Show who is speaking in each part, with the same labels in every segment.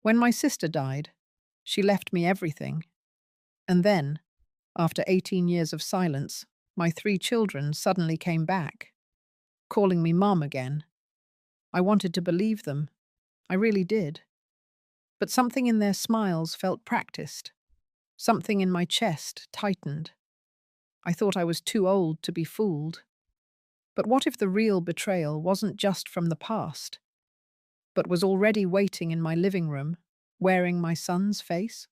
Speaker 1: When my sister died, she left me everything. And then, after 18 years of silence, my three children suddenly came back, calling me Mum again. I wanted to believe them. I really did. But something in their smiles felt practiced. Something in my chest tightened. I thought I was too old to be fooled. But what if the real betrayal wasn't just from the past, but was already waiting in my living room, wearing my son's face?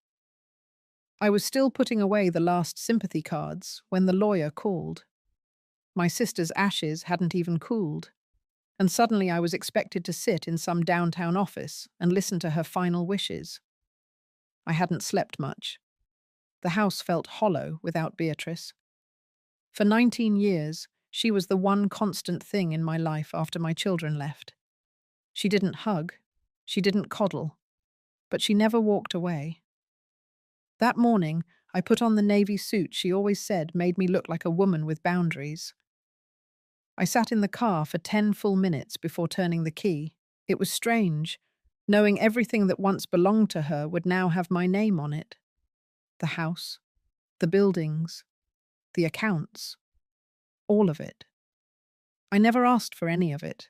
Speaker 1: I was still putting away the last sympathy cards when the lawyer called. My sister's ashes hadn't even cooled, and suddenly I was expected to sit in some downtown office and listen to her final wishes. I hadn't slept much. The house felt hollow without Beatrice. For 19 years, she was the one constant thing in my life after my children left. She didn't hug, she didn't coddle, but she never walked away. That morning, I put on the navy suit she always said made me look like a woman with boundaries. I sat in the car for 10 full minutes before turning the key. It was strange, knowing everything that once belonged to her would now have my name on it. The house, the buildings, the accounts, all of it. I never asked for any of it.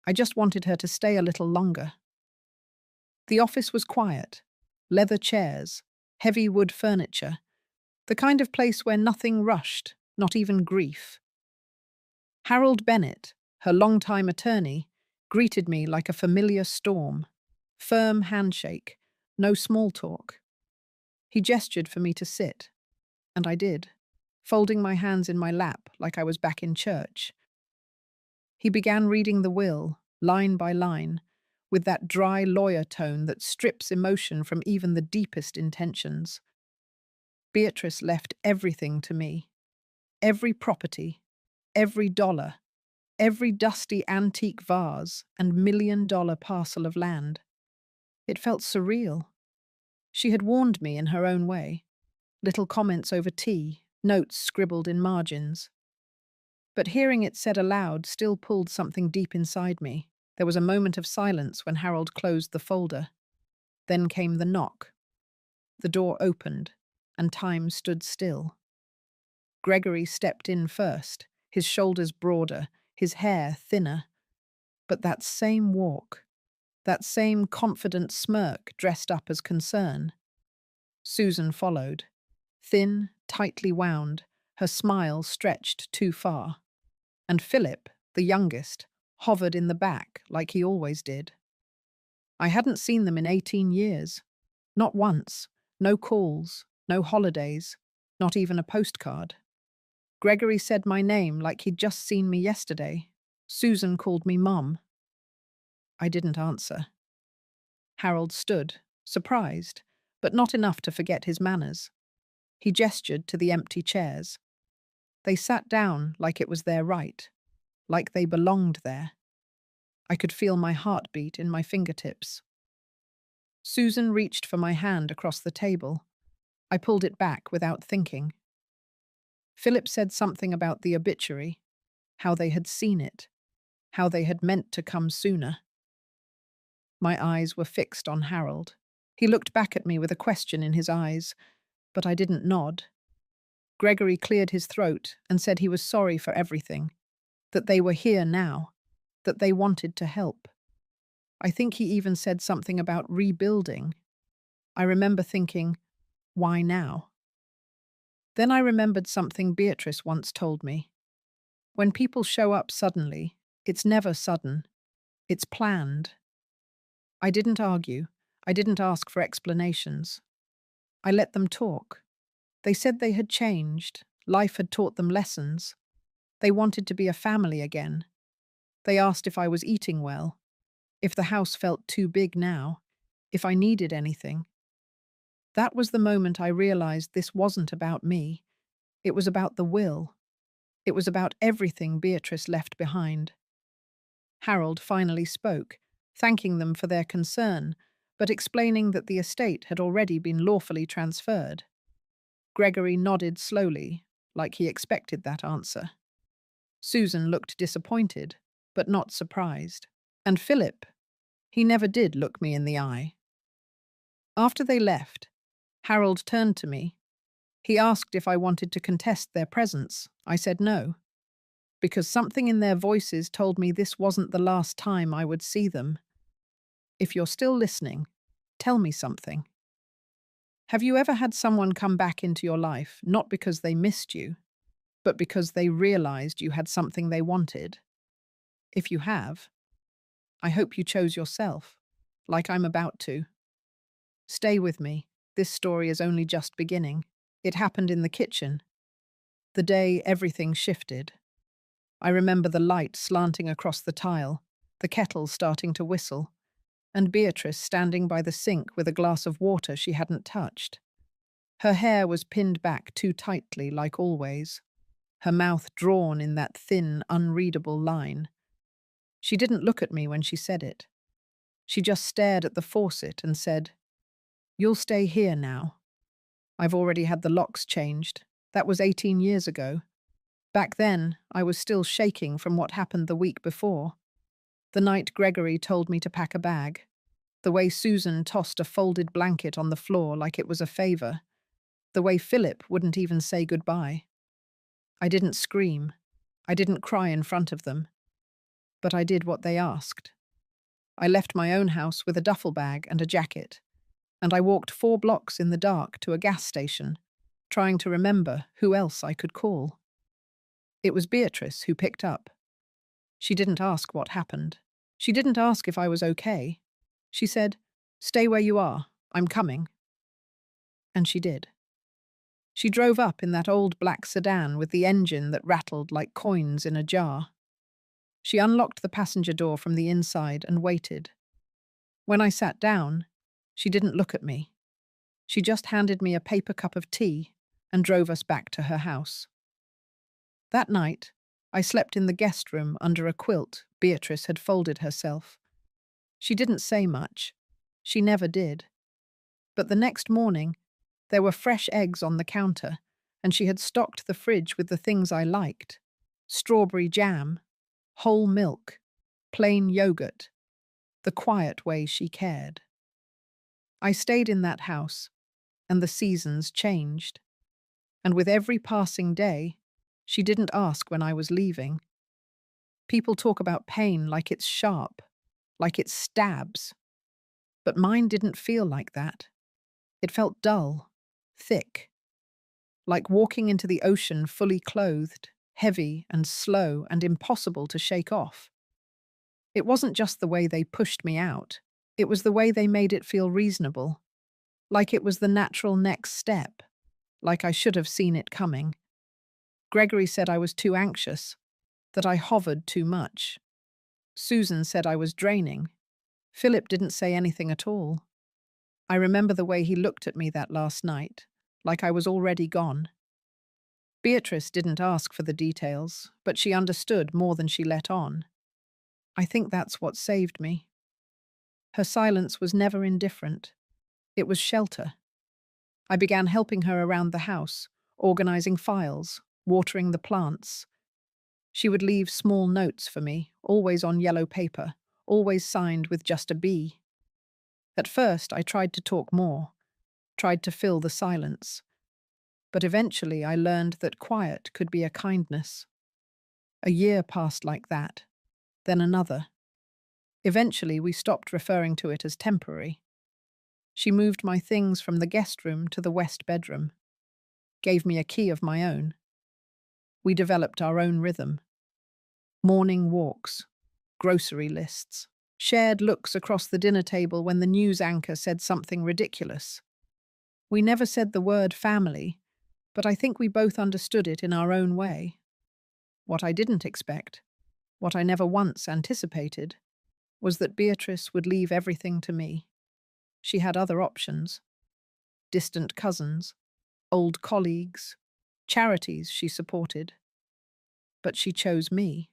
Speaker 1: I just wanted her to stay a little longer. The office was quiet. Leather chairs, heavy wood furniture, the kind of place where nothing rushed, not even grief. Harold Bennett, her longtime attorney, greeted me like a familiar storm. Firm handshake, no small talk. He gestured for me to sit, and I did, folding my hands in my lap like I was back in church. He began reading the will, line by line, with that dry lawyer tone that strips emotion from even the deepest intentions. Beatrice left everything to me. Every property, every dollar, every dusty antique vase and $1 million parcel of land. It felt surreal. She had warned me in her own way. Little comments over tea, notes scribbled in margins. But hearing it said aloud still pulled something deep inside me. There was a moment of silence when Harold closed the folder. Then came the knock. The door opened, and time stood still. Gregory stepped in first, his shoulders broader, his hair thinner. But that same walk, that same confident smirk dressed up as concern. Susan followed, thin, tightly wound, her smile stretched too far. And Philip, the youngest, hovered in the back like he always did. I hadn't seen them in 18 years. Not once. No calls, no holidays, not even a postcard. Gregory said my name like he'd just seen me yesterday. Susan called me Mum. I didn't answer. Harold stood, surprised, but not enough to forget his manners. He gestured to the empty chairs. They sat down like it was their right, like they belonged there. I could feel my heartbeat in my fingertips. Susan reached for my hand across the table. I pulled it back without thinking. Philip said something about the obituary, how they had seen it, how they had meant to come sooner. My eyes were fixed on Harold. He looked back at me with a question in his eyes, but I didn't nod. Gregory cleared his throat and said he was sorry for everything, that they were here now, that they wanted to help. I think he even said something about rebuilding. I remember thinking, why now? Then I remembered something Beatrice once told me. When people show up suddenly, it's never sudden. It's planned. I didn't argue. I didn't ask for explanations. I let them talk. They said they had changed. Life had taught them lessons. They wanted to be a family again. They asked if I was eating well, if the house felt too big now, if I needed anything. That was the moment I realized this wasn't about me. It was about the will. It was about everything Beatrice left behind. Harold finally spoke, thanking them for their concern, but explaining that the estate had already been lawfully transferred. Gregory nodded slowly, like he expected that answer. Susan looked disappointed, but not surprised. And Philip, he never did look me in the eye. After they left, Harold turned to me. He asked if I wanted to contest their presence. I said no, because something in their voices told me this wasn't the last time I would see them. If you're still listening, tell me something. Have you ever had someone come back into your life not because they missed you, but because they realized you had something they wanted? If you have, I hope you chose yourself, like I'm about to. Stay with me. This story is only just beginning. It happened in the kitchen, the day everything shifted. I remember the light slanting across the tile, the kettle starting to whistle, and Beatrice standing by the sink with a glass of water she hadn't touched. Her hair was pinned back too tightly, like always, her mouth drawn in that thin, unreadable line. She didn't look at me when she said it. She just stared at the faucet and said, "You'll stay here now. I've already had the locks changed. That was 18 years ago. Back then, I was still shaking from what happened the week before. The night Gregory told me to pack a bag. The way Susan tossed a folded blanket on the floor like it was a favor. The way Philip wouldn't even say goodbye. I didn't scream. I didn't cry in front of them. But I did what they asked. I left my own house with a duffel bag and a jacket, and I walked 4 blocks in the dark to a gas station, trying to remember who else I could call. It was Beatrice who picked up. She didn't ask what happened. She didn't ask if I was okay. She said, "Stay where you are. I'm coming." And she did. She drove up in that old black sedan with the engine that rattled like coins in a jar. She unlocked the passenger door from the inside and waited. When I sat down, she didn't look at me. She just handed me a paper cup of tea and drove us back to her house. That night, I slept in the guest room under a quilt Beatrice had folded herself. She didn't say much. She never did. But the next morning, there were fresh eggs on the counter, and she had stocked the fridge with the things I liked: strawberry jam, whole milk, plain yogurt, the quiet way she cared. I stayed in that house, and the seasons changed. And with every passing day, she didn't ask when I was leaving. People talk about pain like it's sharp, like it stabs. But mine didn't feel like that. It felt dull, thick, like walking into the ocean fully clothed, heavy and slow and impossible to shake off. It wasn't just the way they pushed me out. It was the way they made it feel reasonable, like it was the natural next step, like I should have seen it coming. Gregory said I was too anxious, that I hovered too much. Susan said I was draining. Philip didn't say anything at all. I remember the way he looked at me that last night, like I was already gone. Beatrice didn't ask for the details, but she understood more than she let on. I think that's what saved me. Her silence was never indifferent. It was shelter. I began helping her around the house, organizing files, watering the plants. She would leave small notes for me, always on yellow paper, always signed with just a B. At first, I tried to talk more, tried to fill the silence. But eventually I learned that quiet could be a kindness. A year passed like that, then another. Eventually we stopped referring to it as temporary. She moved my things from the guest room to the west bedroom, gave me a key of my own. We developed our own rhythm. Morning walks, grocery lists, shared looks across the dinner table when the news anchor said something ridiculous. We never said the word family, but I think we both understood it in our own way. What I didn't expect, what I never once anticipated, was that Beatrice would leave everything to me. She had other options: distant cousins, old colleagues, charities she supported. But she chose me.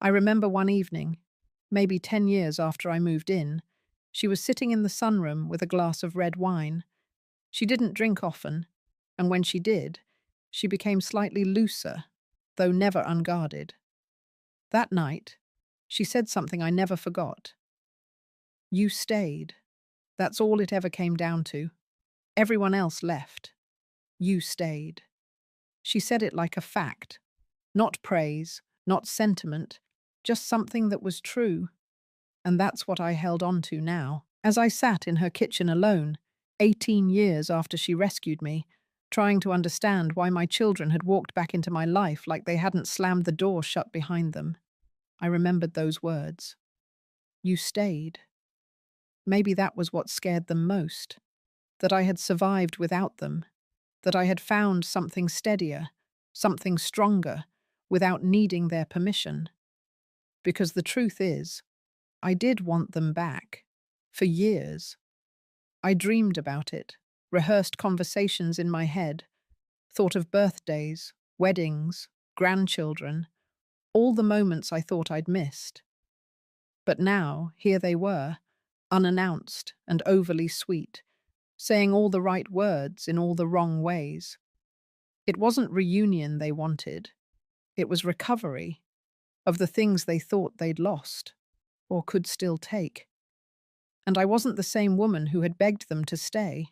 Speaker 1: I remember one evening, maybe 10 years after I moved in, she was sitting in the sunroom with a glass of red wine. She didn't drink often, and when she did, she became slightly looser, though never unguarded. That night, she said something I never forgot. "You stayed." That's all it ever came down to. Everyone else left. You stayed. She said it like a fact, not praise, not sentiment, just something that was true. And that's what I held on to now. As I sat in her kitchen alone, 18 years after she rescued me, trying to understand why my children had walked back into my life like they hadn't slammed the door shut behind them, I remembered those words. You stayed. Maybe that was what scared them most, that I had survived without them, that I had found something steadier, something stronger, without needing their permission. Because the truth is, I did want them back. For years. I dreamed about it, rehearsed conversations in my head, thought of birthdays, weddings, grandchildren, all the moments I thought I'd missed. But now, here they were, unannounced and overly sweet, saying all the right words in all the wrong ways. It wasn't reunion they wanted. It was recovery of the things they thought they'd lost, or could still take. And I wasn't the same woman who had begged them to stay.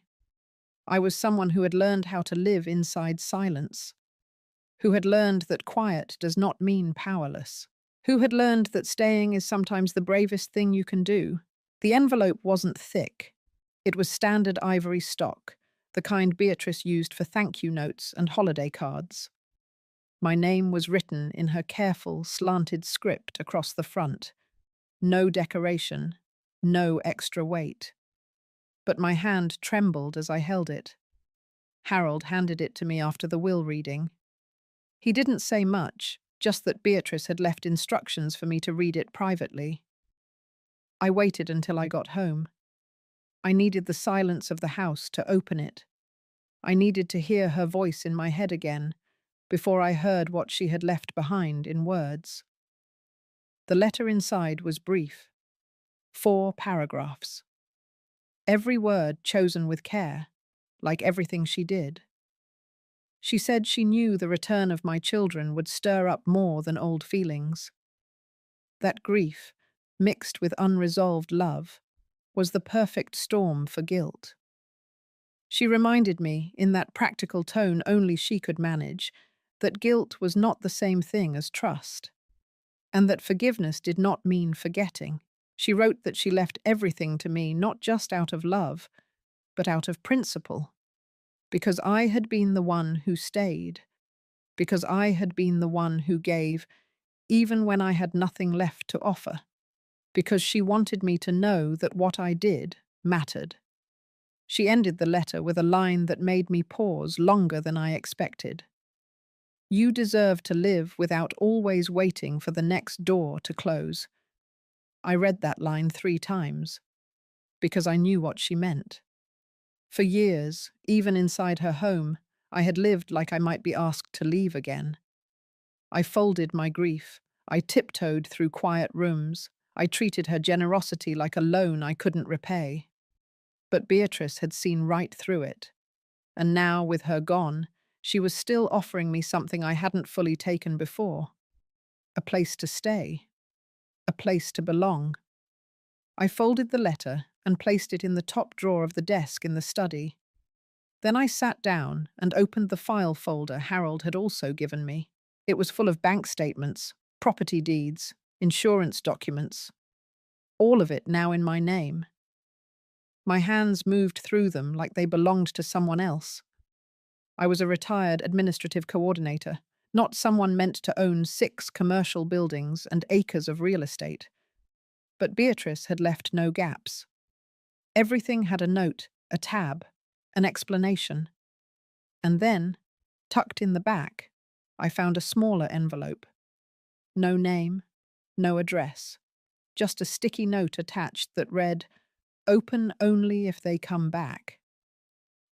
Speaker 1: I was someone who had learned how to live inside silence, who had learned that quiet does not mean powerless, who had learned that staying is sometimes the bravest thing you can do. The envelope wasn't thick. It was standard ivory stock, the kind Beatrice used for thank you notes and holiday cards. My name was written in her careful, slanted script across the front. No decoration, no extra weight. But my hand trembled as I held it. Harold handed it to me after the will reading. He didn't say much, just that Beatrice had left instructions for me to read it privately. I waited until I got home. I needed the silence of the house to open it. I needed to hear her voice in my head again, before I heard what she had left behind in words. The letter inside was brief. 4 paragraphs. Every word chosen with care, like everything she did. She said she knew the return of my children would stir up more than old feelings. That grief, mixed with unresolved love, was the perfect storm for guilt. She reminded me, in that practical tone only she could manage, that guilt was not the same thing as trust, and that forgiveness did not mean forgetting. She wrote that she left everything to me not just out of love, but out of principle, because I had been the one who stayed, because I had been the one who gave, even when I had nothing left to offer, because she wanted me to know that what I did mattered. She ended the letter with a line that made me pause longer than I expected. You deserve to live without always waiting for the next door to close. I read that line 3 times, because I knew what she meant. For years, even inside her home, I had lived like I might be asked to leave again. I folded my grief. I tiptoed through quiet rooms. I treated her generosity like a loan I couldn't repay. But Beatrice had seen right through it. And now, with her gone, she was still offering me something I hadn't fully taken before. A place to stay. A place to belong. I folded the letter and placed it in the top drawer of the desk in the study. Then I sat down and opened the file folder Harold had also given me. It was full of bank statements, property deeds, insurance documents, all of it now in my name. My hands moved through them like they belonged to someone else. I was a retired administrative coordinator, not someone meant to own 6 commercial buildings and acres of real estate. But Beatrice had left no gaps. Everything had a note, a tab, an explanation. And then, tucked in the back, I found a smaller envelope. No name, no address, just a sticky note attached that read, "Open only if they come back."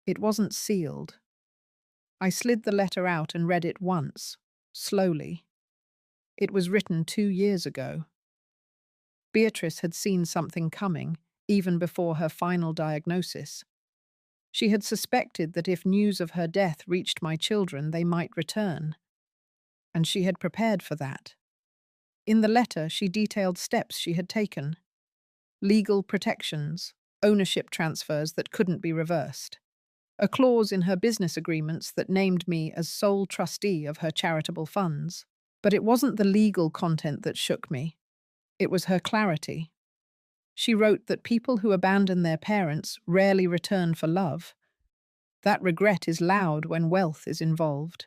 Speaker 1: It wasn't sealed. I slid the letter out and read it once, slowly. It was written 2 years ago. Beatrice had seen something coming, even before her final diagnosis. She had suspected that if news of her death reached my children, they might return. And she had prepared for that. In the letter, she detailed steps she had taken. Legal protections, ownership transfers that couldn't be reversed, a clause in her business agreements that named me as sole trustee of her charitable funds. But it wasn't the legal content that shook me. It was her clarity. She wrote that people who abandon their parents rarely return for love. That regret is loud when wealth is involved,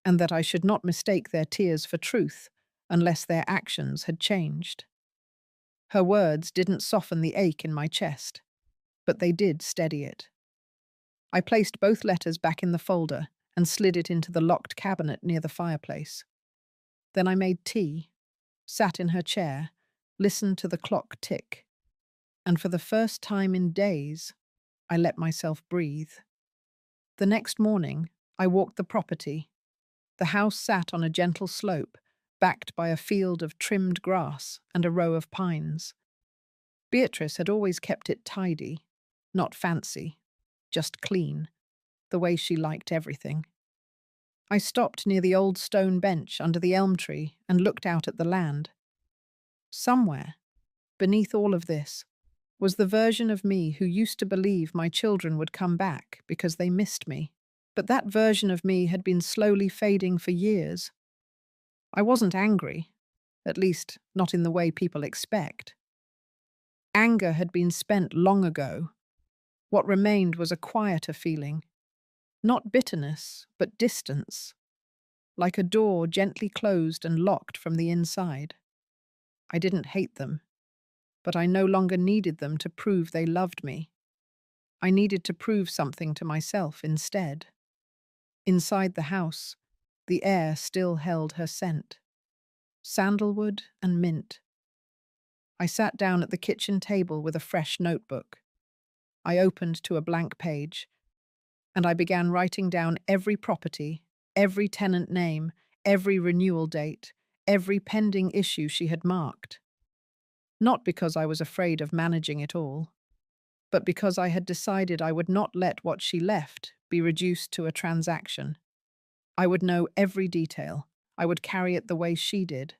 Speaker 1: and that I should not mistake their tears for truth unless their actions had changed. Her words didn't soften the ache in my chest, but they did steady it. I placed both letters back in the folder and slid it into the locked cabinet near the fireplace. Then I made tea, sat in her chair, listened to the clock tick, and for the first time in days, I let myself breathe. The next morning, I walked the property. The house sat on a gentle slope, backed by a field of trimmed grass and a row of pines. Beatrice had always kept it tidy, not fancy, just clean, the way she liked everything. I stopped near the old stone bench under the elm tree and looked out at the land. Somewhere, beneath all of this, was the version of me who used to believe my children would come back because they missed me. But that version of me had been slowly fading for years. I wasn't angry, at least not in the way people expect. Anger had been spent long ago. What remained was a quieter feeling. Not bitterness, but distance, like a door gently closed and locked from the inside. I didn't hate them, but I no longer needed them to prove they loved me. I needed to prove something to myself instead. Inside the house, the air still held her scent. Sandalwood and mint. I sat down at the kitchen table with a fresh notebook. I opened to a blank page, and I began writing down every property, every tenant name, every renewal date, every pending issue she had marked. Not because I was afraid of managing it all, but because I had decided I would not let what she left be reduced to a transaction. I would know every detail. I would carry it the way she did,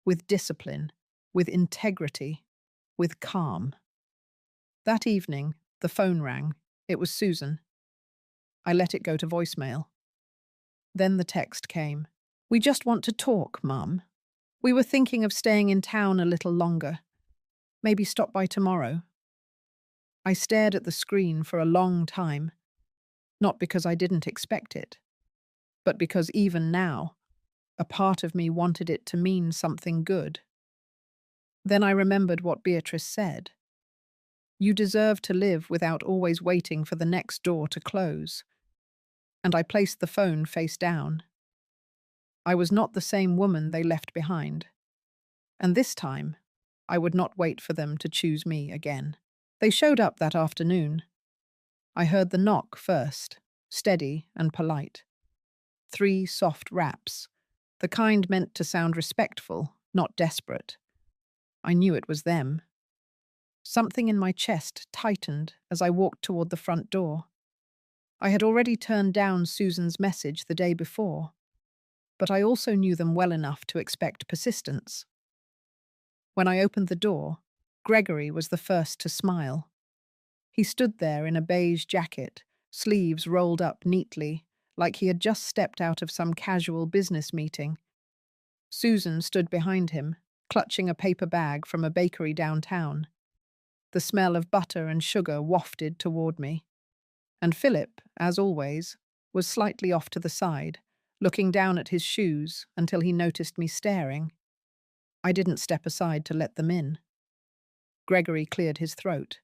Speaker 1: with discipline, with integrity, with calm. That evening, the phone rang. It was Susan. I let it go to voicemail. Then the text came. "We just want to talk, Mum. We were thinking of staying in town a little longer. Maybe stop by tomorrow." I stared at the screen for a long time, not because I didn't expect it, but because even now, a part of me wanted it to mean something good. Then I remembered what Beatrice said. You deserve to live without always waiting for the next door to close. And I placed the phone face down. I was not the same woman they left behind. And this time, I would not wait for them to choose me again. They showed up that afternoon. I heard the knock first, steady and polite. 3 soft raps, the kind meant to sound respectful, not desperate. I knew it was them. Something in my chest tightened as I walked toward the front door. I had already turned down Susan's message the day before, but I also knew them well enough to expect persistence. When I opened the door, Gregory was the first to smile. He stood there in a beige jacket, sleeves rolled up neatly, like he had just stepped out of some casual business meeting. Susan stood behind him, clutching a paper bag from a bakery downtown. The smell of butter and sugar wafted toward me. And Philip, as always, was slightly off to the side, looking down at his shoes until he noticed me staring. I didn't step aside to let them in. Gregory cleared his throat.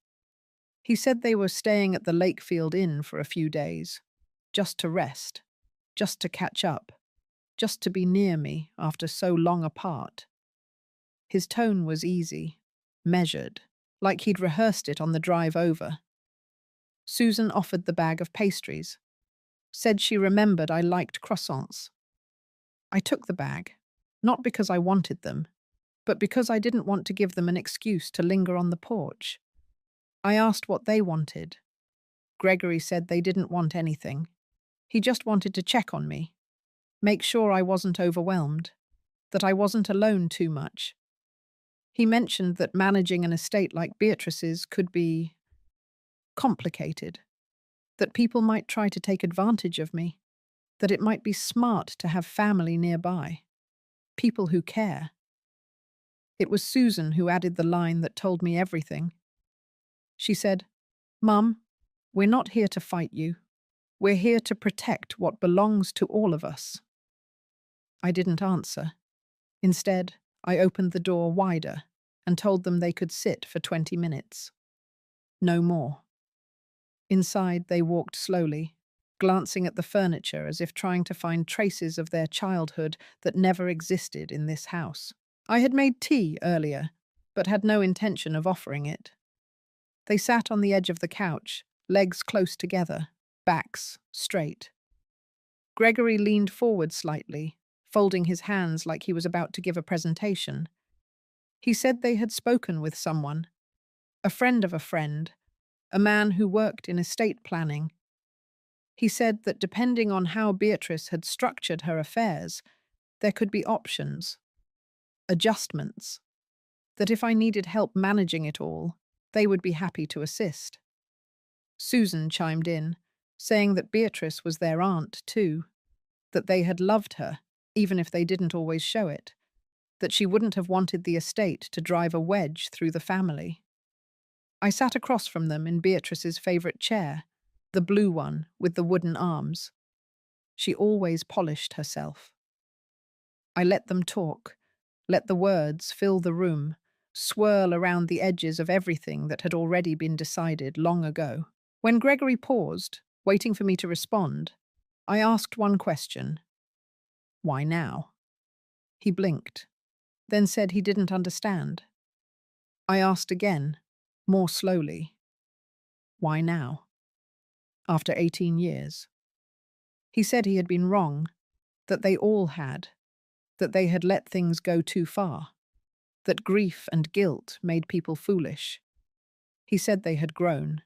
Speaker 1: He said they were staying at the Lakefield Inn for a few days, just to rest, just to catch up, just to be near me after so long apart. His tone was easy, measured, like he'd rehearsed it on the drive over. Susan offered the bag of pastries, said she remembered I liked croissants. I took the bag, not because I wanted them, but because I didn't want to give them an excuse to linger on the porch. I asked what they wanted. Gregory said they didn't want anything. He just wanted to check on me, make sure I wasn't overwhelmed, that I wasn't alone too much. He mentioned that managing an estate like Beatrice's could be complicated, that people might try to take advantage of me, that it might be smart to have family nearby, people who care. It was Susan who added the line that told me everything. She said, "Mum, we're not here to fight you. We're here to protect what belongs to all of us." I didn't answer. Instead, I opened the door wider and told them they could sit for 20 minutes. No more. Inside, they walked slowly, glancing at the furniture as if trying to find traces of their childhood that never existed in this house. I had made tea earlier, but had no intention of offering it. They sat on the edge of the couch, legs close together, backs straight. Gregory leaned forward slightly, folding his hands like he was about to give a presentation. He said they had spoken with someone, a friend of a friend, a man who worked in estate planning. He said that depending on how Beatrice had structured her affairs, there could be options, adjustments, that if I needed help managing it all, they would be happy to assist. Susan chimed in, saying that Beatrice was their aunt too, that they had loved her, even if they didn't always show it, that she wouldn't have wanted the estate to drive a wedge through the family. I sat across from them in Beatrice's favourite chair, the blue one with the wooden arms. She always polished herself. I let them talk, let the words fill the room, swirl around the edges of everything that had already been decided long ago. When Gregory paused, waiting for me to respond, I asked one question. Why now? He blinked, then said he didn't understand. I asked again, more slowly. Why now? After 18 years. He said he had been wrong, that they all had, that they had let things go too far, that grief and guilt made people foolish. He said they had grown,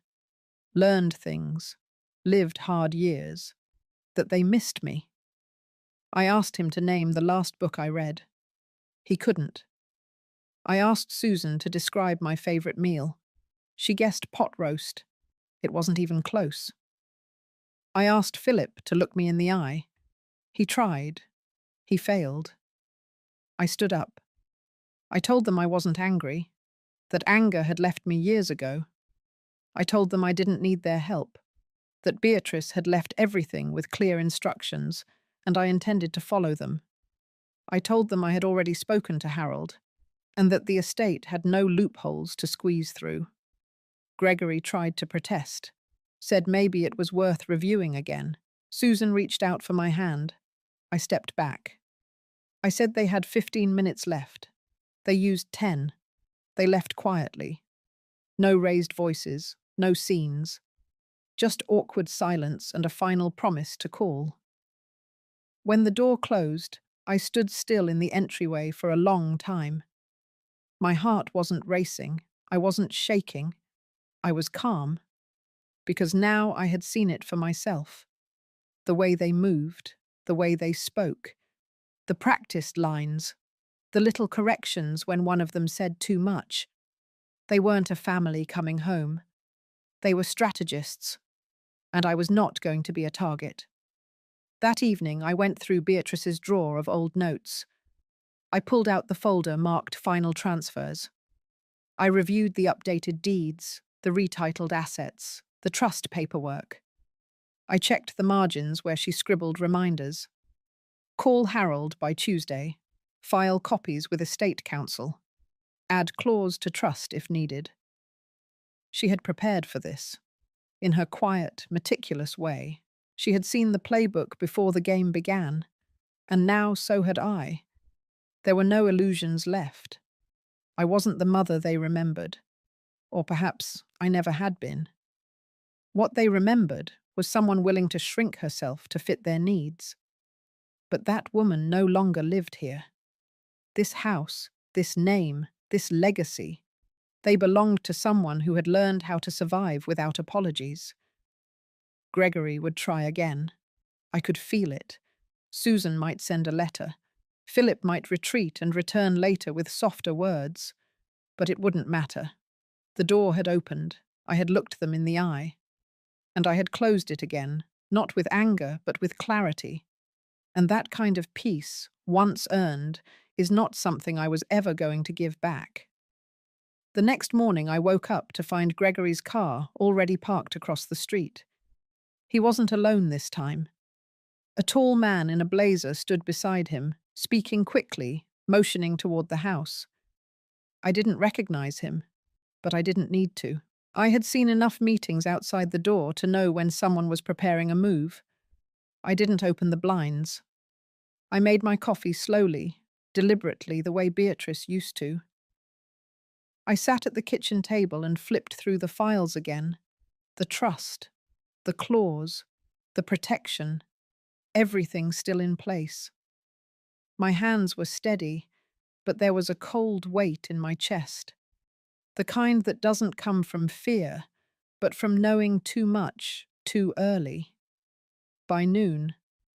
Speaker 1: learned things, lived hard years, that they missed me. I asked him to name the last book I read. He couldn't. I asked Susan to describe my favourite meal. She guessed pot roast. It wasn't even close. I asked Philip to look me in the eye. He tried. He failed. I stood up. I told them I wasn't angry, that anger had left me years ago. I told them I didn't need their help, that Beatrice had left everything with clear instructions, and I intended to follow them. I told them I had already spoken to Harold, and that the estate had no loopholes to squeeze through. Gregory tried to protest, said maybe it was worth reviewing again. Susan reached out for my hand. I stepped back. I said they had 15 minutes left. They used 10. They left quietly. No raised voices, no scenes. Just awkward silence and a final promise to call. When the door closed, I stood still in the entryway for a long time. My heart wasn't racing. I wasn't shaking. I was calm, because now I had seen it for myself. The way they moved, the way they spoke, the practiced lines, the little corrections when one of them said too much. They weren't a family coming home. They were strategists, and I was not going to be a target. That evening, I went through Beatrice's drawer of old notes. I pulled out the folder marked Final Transfers. I reviewed the updated deeds, the retitled assets, the trust paperwork. I checked the margins where she scribbled reminders. Call Harold by Tuesday. File copies with Estate Council. Add clause to trust if needed. She had prepared for this. In her quiet, meticulous way, she had seen the playbook before the game began, and now so had I. There were no illusions left. I wasn't the mother they remembered, or perhaps I never had been. What they remembered was someone willing to shrink herself to fit their needs. But that woman no longer lived here. This house, this name, this legacy, they belonged to someone who had learned how to survive without apologies. Gregory would try again. I could feel it. Susan might send a letter. Philip might retreat and return later with softer words. But it wouldn't matter. The door had opened. I had looked them in the eye, and I had closed it again, not with anger, but with clarity. And that kind of peace, once earned, is not something I was ever going to give back. The next morning, I woke up to find Gregory's car already parked across the street. He wasn't alone this time. A tall man in a blazer stood beside him, speaking quickly, motioning toward the house. I didn't recognize him, but I didn't need to. I had seen enough meetings outside the door to know when someone was preparing a move. I didn't open the blinds. I made my coffee slowly, deliberately, the way Beatrice used to. I sat at the kitchen table and flipped through the files again. The trust, the clause, the protection, everything still in place. My hands were steady, but there was a cold weight in my chest. The kind that doesn't come from fear, but from knowing too much, too early. By noon,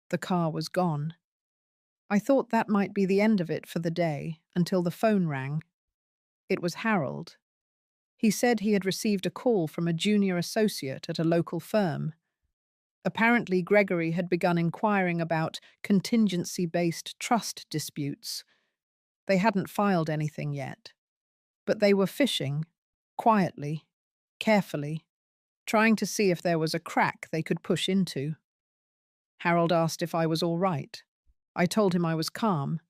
Speaker 1: the car was gone. I thought that might be the end of it for the day, until the phone rang. It was Harold. He said he had received a call from a junior associate at a local firm. Apparently, Gregory had begun inquiring about contingency-based trust disputes. They hadn't filed anything yet, but they were fishing, quietly, carefully, trying to see if there was a crack they could push into. Harold asked if I was all right. I told him I was calm.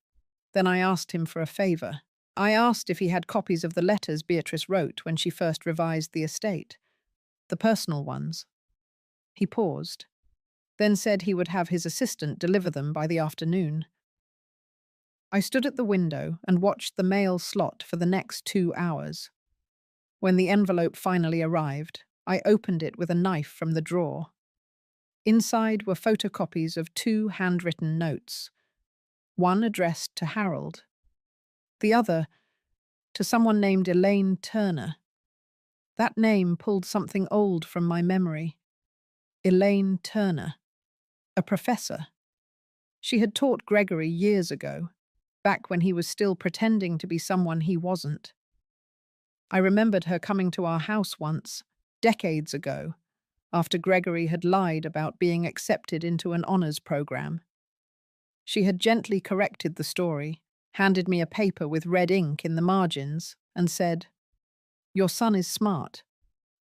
Speaker 1: Then I asked him for a favor. I asked if he had copies of the letters Beatrice wrote when she first revised the estate, the personal ones. He paused, then said he would have his assistant deliver them by the afternoon. I stood at the window and watched the mail slot for the next 2 hours. When the envelope finally arrived, I opened it with a knife from the drawer. Inside were photocopies of 2 handwritten notes, one addressed to Harold, the other to someone named Elaine Turner. That name pulled something old from my memory. Elaine Turner, a professor. She had taught Gregory years ago, back when he was still pretending to be someone he wasn't. I remembered her coming to our house once, decades ago, after Gregory had lied about being accepted into an honors program. She had gently corrected the story, handed me a paper with red ink in the margins, and said, "Your son is smart,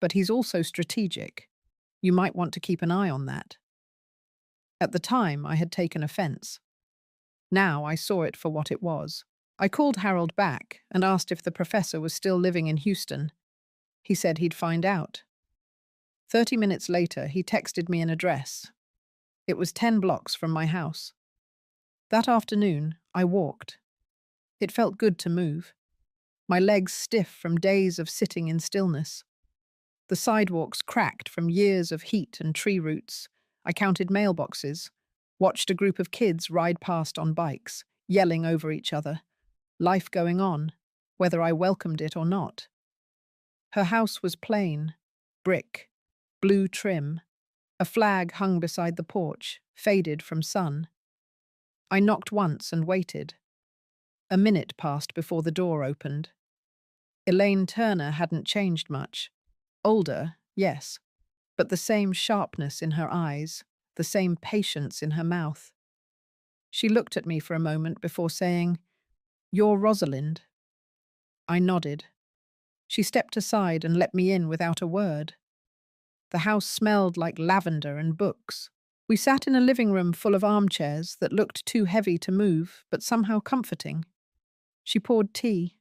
Speaker 1: but he's also strategic. You might want to keep an eye on that." At the time, I had taken offense. Now I saw it for what it was. I called Harold back and asked if the professor was still living in Houston. He said he'd find out. 30 minutes later, he texted me an address. It was 10 blocks from my house. That afternoon, I walked. It felt good to move. My legs stiff from days of sitting in stillness. The sidewalks cracked from years of heat and tree roots. I counted mailboxes, watched a group of kids ride past on bikes, yelling over each other. Life going on, whether I welcomed it or not. Her house was plain, brick, blue trim. A flag hung beside the porch, faded from sun. I knocked once and waited. A minute passed before the door opened. Elaine Turner hadn't changed much. Older, yes, but the same sharpness in her eyes, the same patience in her mouth. She looked at me for a moment before saying, "You're Rosalind." I nodded. She stepped aside and let me in without a word. The house smelled like lavender and books. We sat in a living room full of armchairs that looked too heavy to move, but somehow comforting. She poured tea.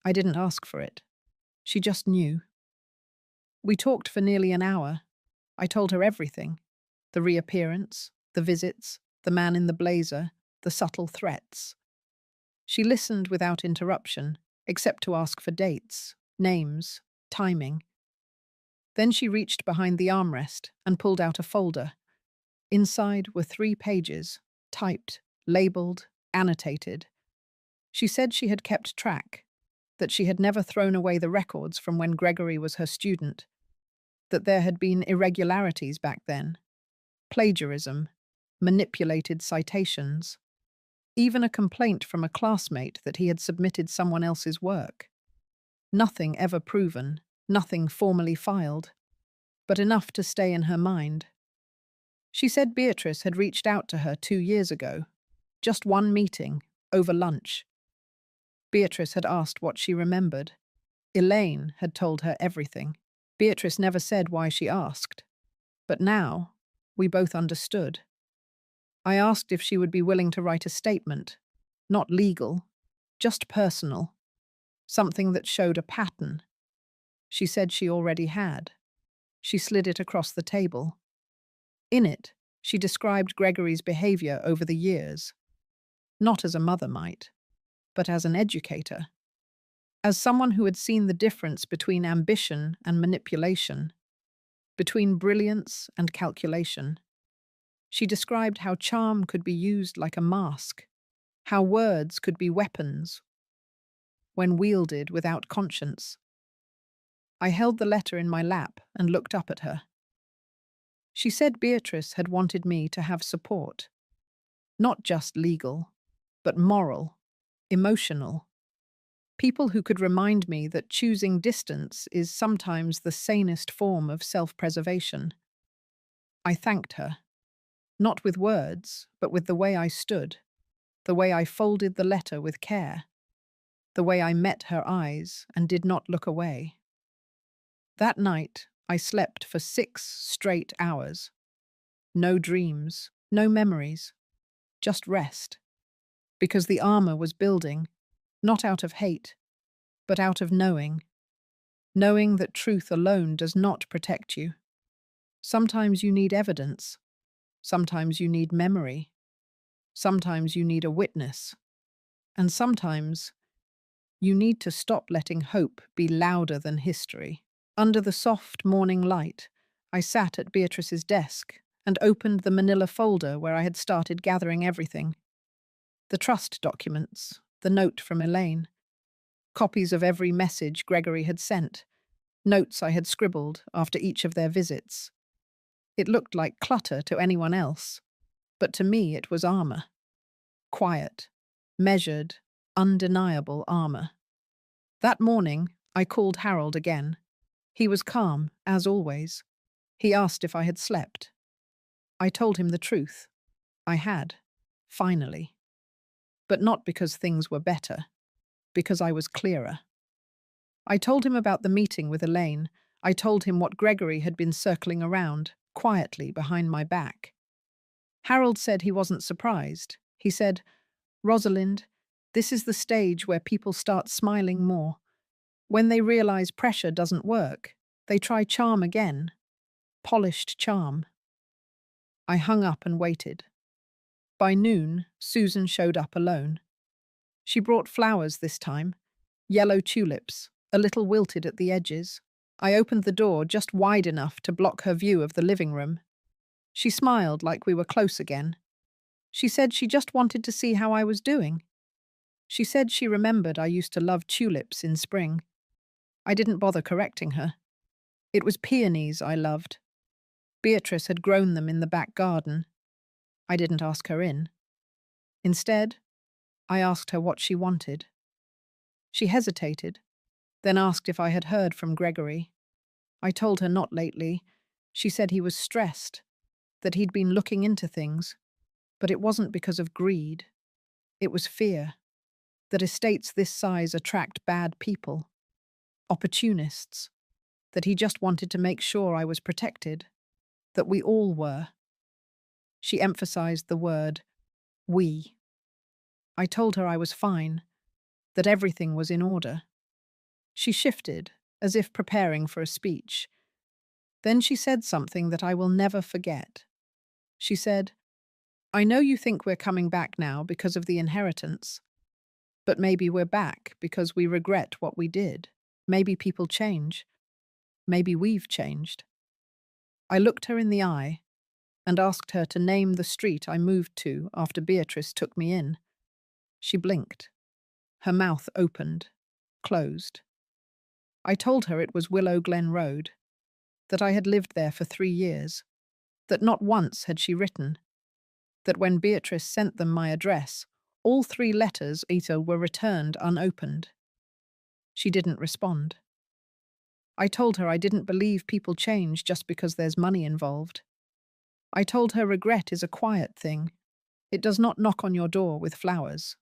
Speaker 1: I didn't ask for it. She just knew. We talked for nearly an hour. I told her everything. The reappearance, the visits, the man in the blazer, the subtle threats. She listened without interruption, except to ask for dates, names, timing. Then she reached behind the armrest and pulled out a folder. Inside were 3 pages, typed, labeled, annotated. She said she had kept track, that she had never thrown away the records from when Gregory was her student, that there had been irregularities back then, plagiarism, manipulated citations, even a complaint from a classmate that he had submitted someone else's work. Nothing ever proven, nothing formally filed, but enough to stay in her mind. She said Beatrice had reached out to her 2 years ago, just one meeting, over lunch. Beatrice had asked what she remembered. Elaine had told her everything. Beatrice never said why she asked. But now, we both understood. I asked if she would be willing to write a statement, not legal, just personal, something that showed a pattern. She said she already had. She slid it across the table. In it, she described Gregory's behavior over the years, not as a mother might, but as an educator, as someone who had seen the difference between ambition and manipulation, between brilliance and calculation. She described how charm could be used like a mask, how words could be weapons when wielded without conscience. I held the letter in my lap and looked up at her. She said Beatrice had wanted me to have support, not just legal, but moral, emotional. People who could remind me that choosing distance is sometimes the sanest form of self-preservation. I thanked her, not with words, but with the way I stood, the way I folded the letter with care, the way I met her eyes and did not look away. That night, I slept for 6 straight hours. No dreams, no memories, just rest. Because the armor was building, not out of hate, but out of knowing. Knowing that truth alone does not protect you. Sometimes you need evidence. Sometimes you need memory. Sometimes you need a witness. And sometimes you need to stop letting hope be louder than history. Under the soft morning light, I sat at Beatrice's desk and opened the manila folder where I had started gathering everything. The trust documents, the note from Elaine, copies of every message Gregory had sent, notes I had scribbled after each of their visits. It looked like clutter to anyone else, but to me it was armor. Quiet, measured, undeniable armor. That morning, I called Harold again. He was calm, as always. He asked if I had slept. I told him the truth. I had, finally. But not because things were better, because I was clearer. I told him about the meeting with Elaine. I told him what Gregory had been circling around, quietly behind my back. Harold said he wasn't surprised. He said, "Rosalind, this is the stage where people start smiling more. When they realize pressure doesn't work, they try charm again. Polished charm." I hung up and waited. By noon, Susan showed up alone. She brought flowers this time, yellow tulips, a little wilted at the edges. I opened the door just wide enough to block her view of the living room. She smiled like we were close again. She said she just wanted to see how I was doing. She said she remembered I used to love tulips in spring. I didn't bother correcting her. It was peonies I loved. Beatrice had grown them in the back garden. I didn't ask her in. Instead, I asked her what she wanted. She hesitated, then asked if I had heard from Gregory. I told her not lately. She said he was stressed, that he'd been looking into things, but it wasn't because of greed. It was fear, that estates this size attract bad people, opportunists, that he just wanted to make sure I was protected, that we all were. She emphasized the word, we. I told her I was fine, that everything was in order. She shifted, as if preparing for a speech. Then she said something that I will never forget. She said, "I know you think we're coming back now because of the inheritance, but maybe we're back because we regret what we did. Maybe people change. Maybe we've changed." I looked her in the eye and asked her to name the street I moved to after Beatrice took me in. She blinked. Her mouth opened, closed. I told her it was Willow Glen Road, that I had lived there for 3 years, that not once had she written, that when Beatrice sent them my address, all 3 letters either were returned unopened. She didn't respond. I told her I didn't believe people change just because there's money involved. I told her regret is a quiet thing. It does not knock on your door with flowers.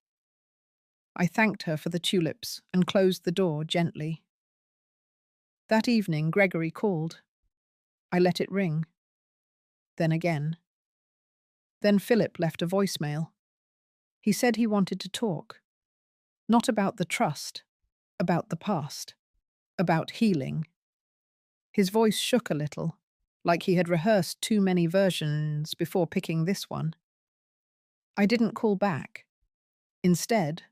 Speaker 1: I thanked her for the tulips and closed the door gently. That evening, Gregory called. I let it ring. Then again. Then Philip left a voicemail. He said he wanted to talk. Not about the trust, about the past, about healing. His voice shook a little, like he had rehearsed too many versions before picking this one. I didn't call back. Instead,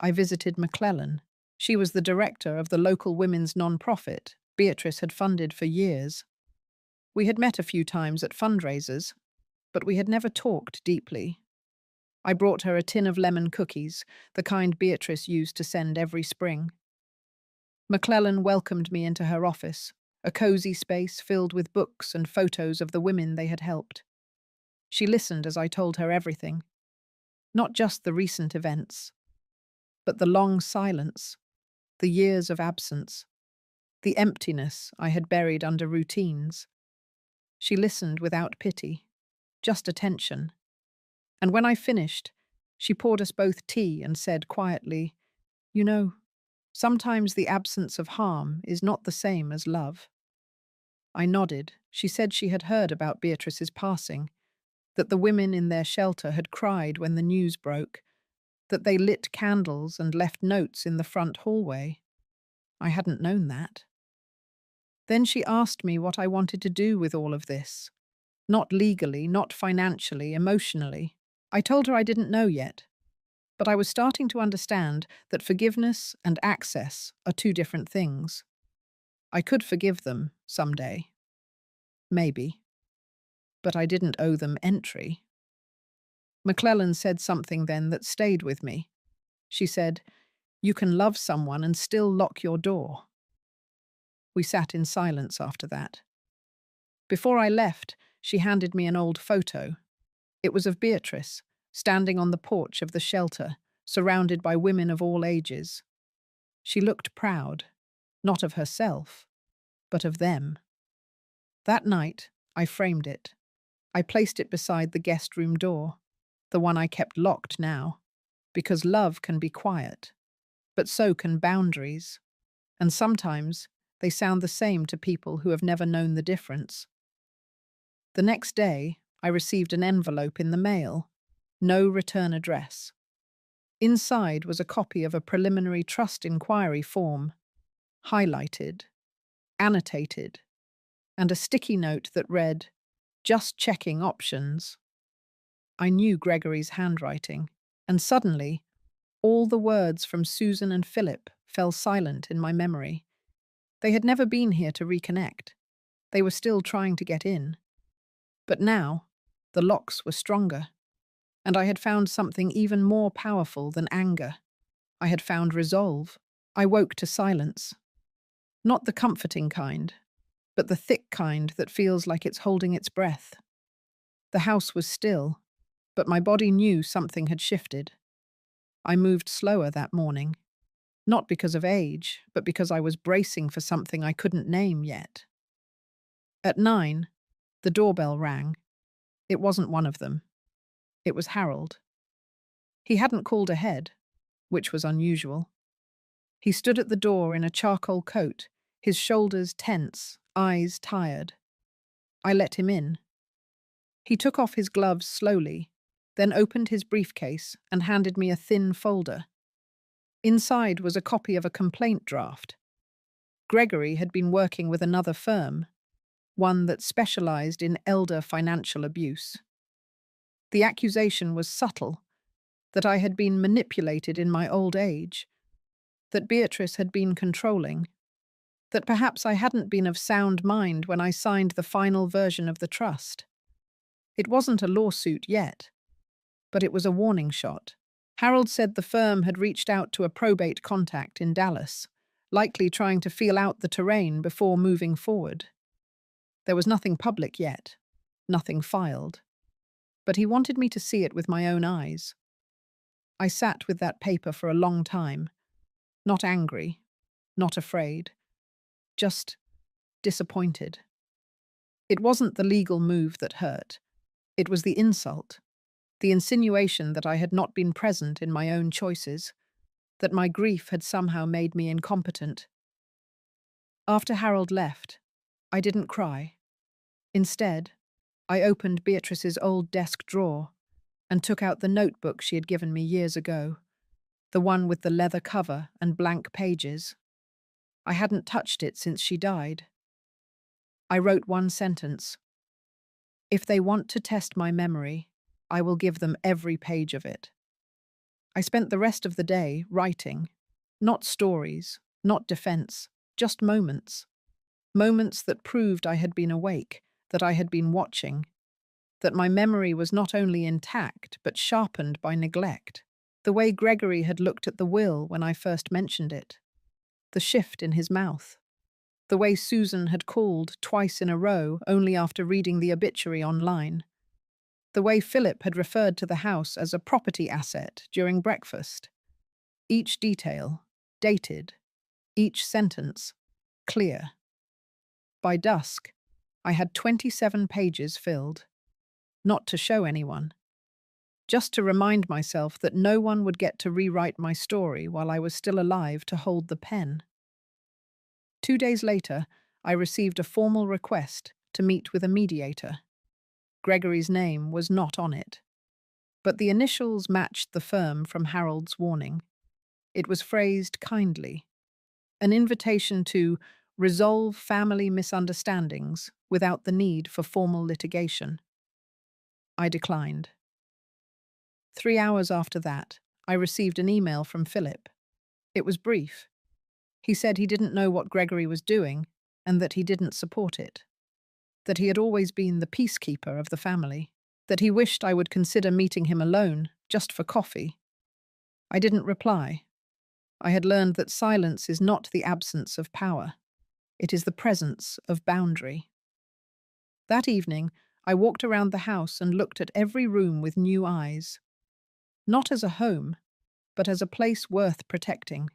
Speaker 1: I visited McClellan. She was the director of the local women's non-profit Beatrice had funded for years. We had met a few times at fundraisers, but we had never talked deeply. I brought her a tin of lemon cookies, the kind Beatrice used to send every spring. McClellan welcomed me into her office, a cozy space filled with books and photos of the women they had helped. She listened as I told her everything, not just the recent events, but the long silence, the years of absence, the emptiness I had buried under routines. She listened without pity, just attention. And when I finished, she poured us both tea and said quietly, "You know, sometimes the absence of harm is not the same as love." I nodded. She said she had heard about Beatrice's passing, that the women in their shelter had cried when the news broke, that they lit candles and left notes in the front hallway. I hadn't known that. Then she asked me what I wanted to do with all of this. Not legally, not financially, emotionally. I told her I didn't know yet, but I was starting to understand that forgiveness and access are two different things. I could forgive them someday. Maybe. But I didn't owe them entry. McClellan said something then that stayed with me. She said, "You can love someone and still lock your door." We sat in silence after that. Before I left, she handed me an old photo. It was of Beatrice, standing on the porch of the shelter, surrounded by women of all ages. She looked proud, not of herself, but of them. That night, I framed it. I placed it beside the guest room door, the one I kept locked now, because love can be quiet, but so can boundaries, and sometimes they sound the same to people who have never known the difference. The next day, I received an envelope in the mail, no return address. Inside was a copy of a preliminary trust inquiry form, highlighted, annotated, and a sticky note that read, "Just checking options." I knew Gregory's handwriting, and suddenly, all the words from Susan and Philip fell silent in my memory. They had never been here to reconnect. They were still trying to get in. But now, the locks were stronger, and I had found something even more powerful than anger. I had found resolve. I woke to silence. Not the comforting kind, but the thick kind that feels like it's holding its breath. The house was still, but my body knew something had shifted. I moved slower that morning, not because of age, but because I was bracing for something I couldn't name yet. At 9, the doorbell rang. It wasn't one of them. It was Harold. He hadn't called ahead, which was unusual. He stood at the door in a charcoal coat, his shoulders tense, eyes tired. I let him in. He took off his gloves slowly, then opened his briefcase and handed me a thin folder. Inside was a copy of a complaint draft. Gregory had been working with another firm, one that specialized in elder financial abuse. The accusation was subtle, that I had been manipulated in my old age, that Beatrice had been controlling, that perhaps I hadn't been of sound mind when I signed the final version of the trust. It wasn't a lawsuit yet, but it was a warning shot. Harold said the firm had reached out to a probate contact in Dallas, likely trying to feel out the terrain before moving forward. There was nothing public yet, nothing filed, but he wanted me to see it with my own eyes. I sat with that paper for a long time, not angry, not afraid, just disappointed. It wasn't the legal move that hurt. It was the insult, the insinuation that I had not been present in my own choices, that my grief had somehow made me incompetent. After Harold left, I didn't cry. Instead, I opened Beatrice's old desk drawer and took out the notebook she had given me years ago, the one with the leather cover and blank pages. I hadn't touched it since she died. I wrote one sentence: "If they want to test my memory, I will give them every page of it." I spent the rest of the day writing. Not stories, not defense, just moments. Moments that proved I had been awake, that I had been watching, that my memory was not only intact but sharpened by neglect. The way Gregory had looked at the will when I first mentioned it. The shift in his mouth. The way Susan had called twice in a row only after reading the obituary online. The way Philip had referred to the house as a property asset during breakfast. Each detail, dated. Each sentence, clear. By dusk, I had 27 pages filled. Not to show anyone. Just to remind myself that no one would get to rewrite my story while I was still alive to hold the pen. 2 days later, I received a formal request to meet with a mediator. Gregory's name was not on it, but the initials matched the firm from Harold's warning. It was phrased kindly, an invitation to resolve family misunderstandings without the need for formal litigation. I declined. 3 hours after that, I received an email from Philip. It was brief. He said he didn't know what Gregory was doing and that he didn't support it. That he had always been the peacekeeper of the family. That he wished I would consider meeting him alone, just for coffee. I didn't reply. I had learned that silence is not the absence of power. It is the presence of boundary. That evening, I walked around the house and looked at every room with new eyes. Not as a home, but as a place worth protecting.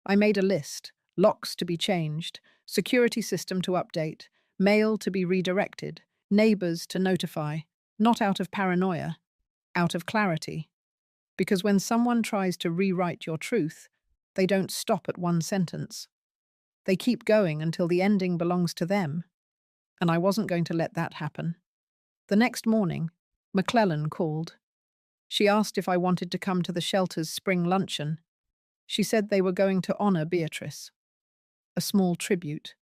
Speaker 1: I made a list: locks to be changed, security system to update, mail to be redirected, neighbors to notify, not out of paranoia, out of clarity. Because when someone tries to rewrite your truth, they don't stop at one sentence. They keep going until the ending belongs to them, and I wasn't going to let that happen. The next morning, McClellan called. She asked if I wanted to come to the shelter's spring luncheon. She said they were going to honor Beatrice. A small tribute.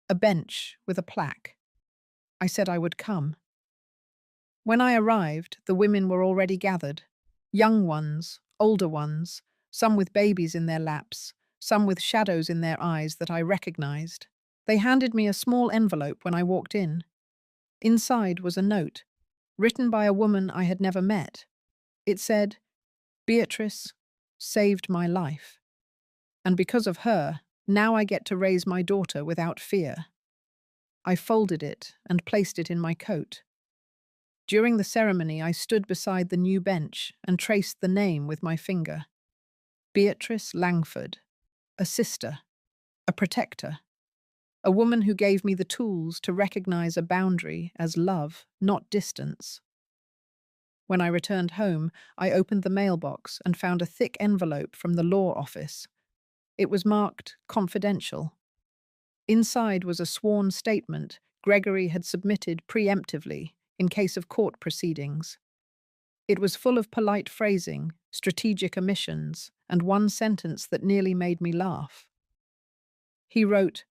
Speaker 1: A bench with a plaque. I said I would come. When I arrived, the women were already gathered. Young ones, older ones, some with babies in their laps, some with shadows in their eyes that I recognized. They handed me a small envelope when I walked in. Inside was a note, written by a woman I had never met. It said, "Beatrice saved my life. And because of her, now I get to raise my daughter without fear." I folded it and placed it in my coat. During the ceremony, I stood beside the new bench and traced the name with my finger. Beatrice Langford, a sister, a protector, a woman who gave me the tools to recognize a boundary as love, not distance. When I returned home, I opened the mailbox and found a thick envelope from the law office. It was marked confidential. Inside was a sworn statement Gregory had submitted preemptively in case of court proceedings. It was full of polite phrasing, strategic omissions, and one sentence that nearly made me laugh. He wrote,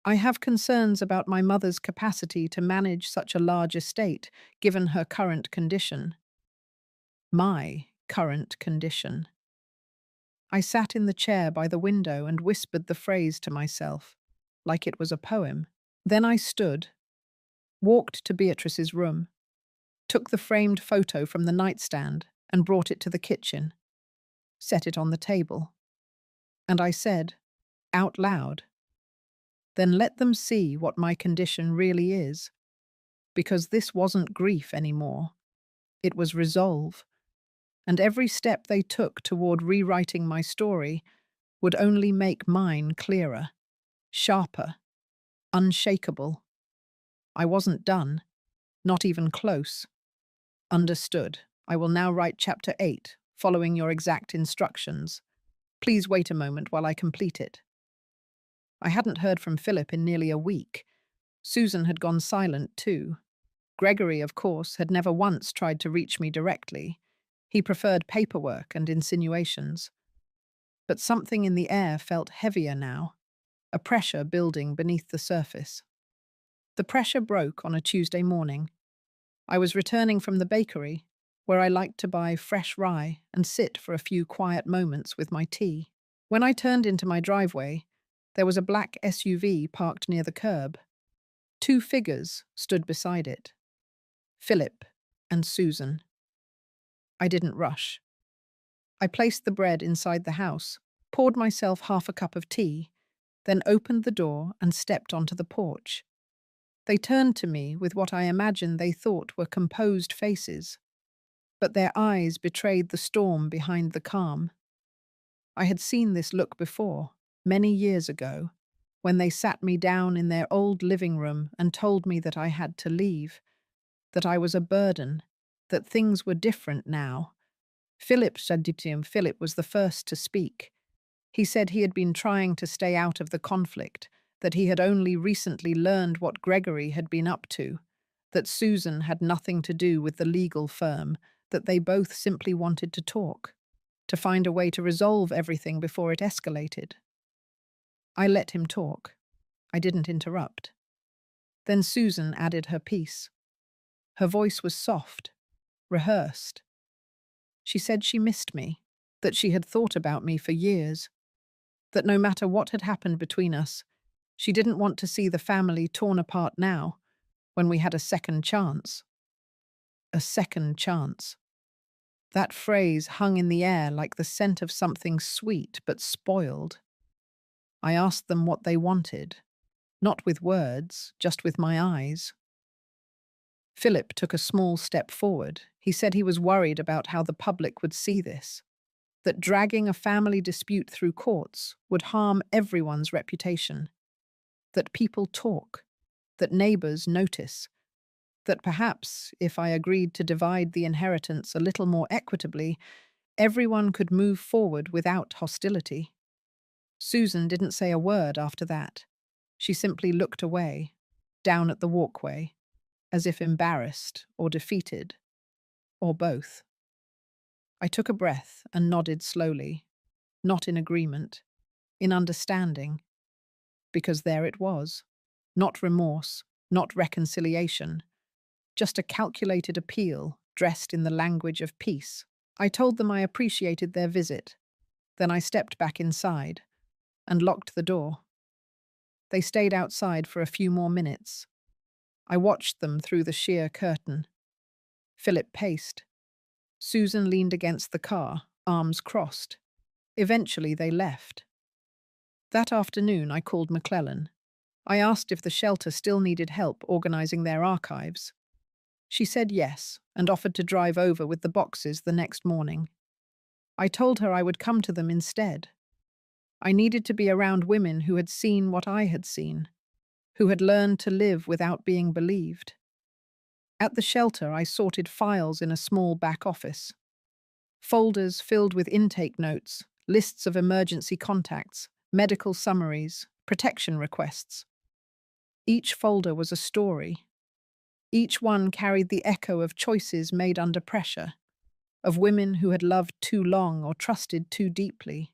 Speaker 1: "I have concerns about my mother's capacity to manage such a large estate, given her current condition." My current condition. I sat in the chair by the window and whispered the phrase to myself, like it was a poem. Then I stood, walked to Beatrice's room, took the framed photo from the nightstand and brought it to the kitchen, set it on the table. And I said, out loud, "Then let them see what my condition really is. Because this wasn't grief anymore. It was resolve. And every step they took toward rewriting my story would only make mine clearer, sharper, unshakable. I wasn't done, not even close. Understood. I will now write Chapter 8, following your exact instructions. Please wait a moment while I complete it. I hadn't heard from Philip in nearly a week. Susan had gone silent too. Gregory, of course, had never once tried to reach me directly. He preferred paperwork and insinuations. But something in the air felt heavier now, a pressure building beneath the surface. The pressure broke on a Tuesday morning. I was returning from the bakery, where I liked to buy fresh rye and sit for a few quiet moments with my tea. When I turned into my driveway, there was a black SUV parked near the curb. Two figures stood beside it, Philip and Susan. I didn't rush. I placed the bread inside the house, poured myself half a cup of tea, then opened the door and stepped onto the porch. They turned to me with what I imagined they thought were composed faces, but their eyes betrayed the storm behind the calm. I had seen this look before, many years ago, when they sat me down in their old living room and told me that I had to leave, that I was a burden, that things were different now. Philip was the first to speak. He said he had been trying to stay out of the conflict, that he had only recently learned what Gregory had been up to, that Susan had nothing to do with the legal firm, that they both simply wanted to talk, to find a way to resolve everything before it escalated. I let him talk. I didn't interrupt. Then Susan added her piece. Her voice was soft, rehearsed. She said she missed me, that she had thought about me for years, that no matter what had happened between us, she didn't want to see the family torn apart now, when we had a second chance. A second chance. That phrase hung in the air like the scent of something sweet but spoiled. I asked them what they wanted, not with words, just with my eyes. Philip took a small step forward. He said he was worried about how the public would see this, that dragging a family dispute through courts would harm everyone's reputation, that people talk, that neighbors notice, that perhaps, if I agreed to divide the inheritance a little more equitably, everyone could move forward without hostility. Susan didn't say a word after that. She simply looked away, down at the walkway, as if embarrassed or defeated, or both. I took a breath and nodded slowly, not in agreement, in understanding, because there it was. Not remorse, not reconciliation, just a calculated appeal dressed in the language of peace. I told them I appreciated their visit. Then I stepped back inside and locked the door. They stayed outside for a few more minutes. I watched them through the sheer curtain. Philip paced. Susan leaned against the car, arms crossed. Eventually they left. That afternoon I called McClellan. I asked if the shelter still needed help organizing their archives. She said yes, and offered to drive over with the boxes the next morning. I told her I would come to them instead. I needed to be around women who had seen what I had seen, who had learned to live without being believed. At the shelter, I sorted files in a small back office. Folders filled with intake notes, lists of emergency contacts, medical summaries, protection requests. Each folder was a story. Each one carried the echo of choices made under pressure, of women who had loved too long or trusted too deeply.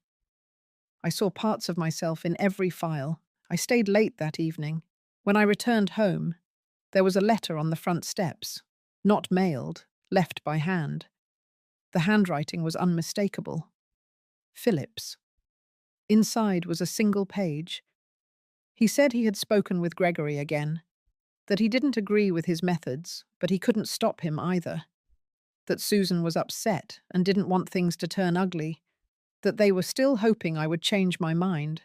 Speaker 1: I saw parts of myself in every file. I stayed late that evening. When I returned home, there was a letter on the front steps, not mailed, left by hand. The handwriting was unmistakable. Philip's. Inside was a single page. He said he had spoken with Gregory again, that he didn't agree with his methods, but he couldn't stop him either, that Susan was upset and didn't want things to turn ugly, that they were still hoping I would change my mind,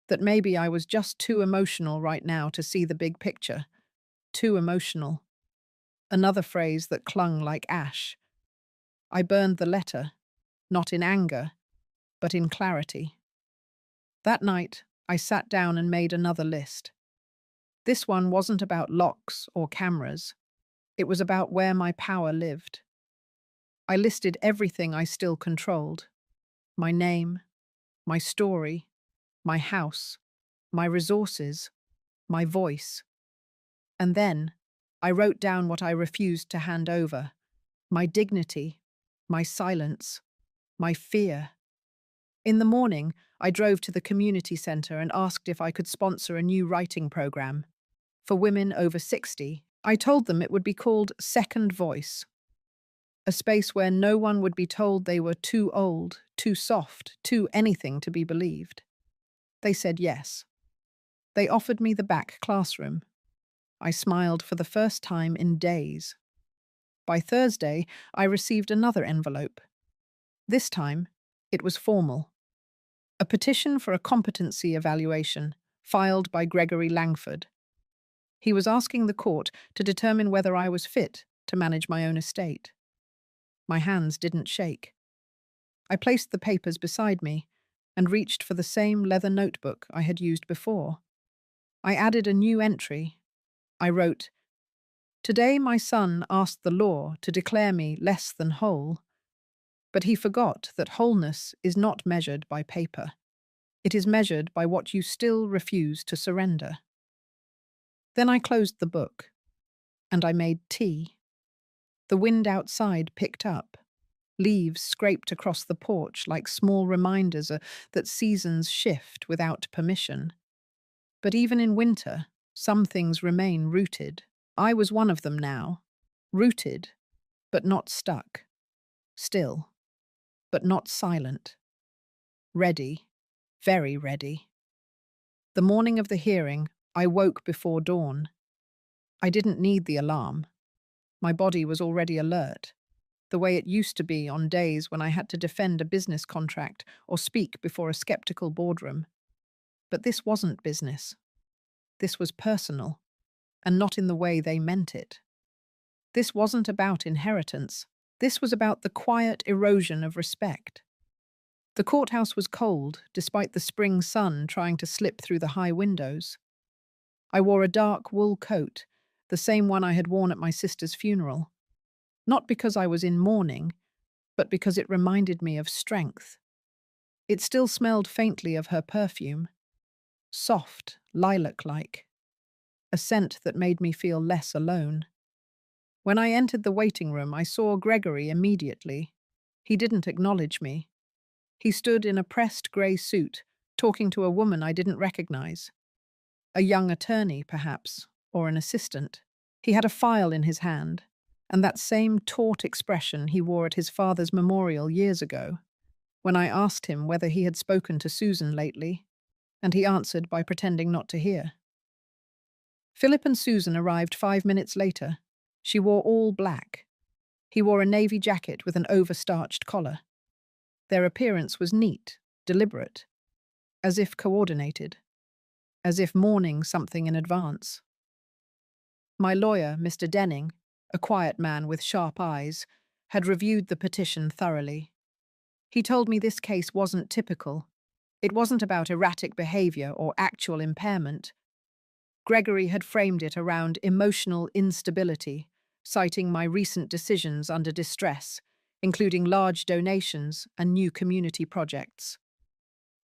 Speaker 1: that maybe I was just too emotional right now to see the big picture. Too emotional. Another phrase that clung like ash. I burned the letter, not in anger, but in clarity. That night, I sat down and made another list. This one wasn't about locks or cameras. It was about where my power lived. I listed everything I still controlled: my name, my story, my house, my resources, my voice. And then I wrote down what I refused to hand over: my dignity, my silence, my fear. In the morning, I drove to the community centre and asked if I could sponsor a new writing program for women over 60. I told them it would be called Second Voice, a space where no one would be told they were too old, too soft, too anything to be believed. They said yes. They offered me the back classroom. I smiled for the first time in days. By Thursday, I received another envelope. This time, it was formal. A petition for a competency evaluation, filed by Gregory Langford. He was asking the court to determine whether I was fit to manage my own estate. My hands didn't shake. I placed the papers beside me and reached for the same leather notebook I had used before. I added a new entry. I wrote, "Today my son asked the law to declare me less than whole, but he forgot that wholeness is not measured by paper. It is measured by what you still refuse to surrender." Then I closed the book, and I made tea. The wind outside picked up. Leaves scraped across the porch like small reminders that seasons shift without permission. But even in winter, some things remain rooted. I was one of them now. Rooted, but not stuck. Still, but not silent. Ready, very ready. The morning of the hearing, I woke before dawn. I didn't need the alarm. My body was already alert, the way it used to be on days when I had to defend a business contract or speak before a skeptical boardroom. But this wasn't business. This was personal, and not in the way they meant it. This wasn't about inheritance. This was about the quiet erosion of respect. The courthouse was cold, despite the spring sun trying to slip through the high windows. I wore a dark wool coat, the same one I had worn at my sister's funeral. Not because I was in mourning, but because it reminded me of strength. It still smelled faintly of her perfume, soft, lilac-like, a scent that made me feel less alone. When I entered the waiting room, I saw Gregory immediately. He didn't acknowledge me. He stood in a pressed grey suit, talking to a woman I didn't recognize. A young attorney, perhaps, or an assistant. He had a file in his hand, and that same taut expression he wore at his father's memorial years ago, when I asked him whether he had spoken to Susan lately, and he answered by pretending not to hear. Philip and Susan arrived 5 minutes later. She wore all black. He wore a navy jacket with an over-starched collar. Their appearance was neat, deliberate, as if coordinated, as if mourning something in advance. My lawyer, Mr. Denning, a quiet man with sharp eyes, had reviewed the petition thoroughly. He told me this case wasn't typical. It wasn't about erratic behavior or actual impairment. Gregory had framed it around emotional instability, citing my recent decisions under distress, including large donations and new community projects.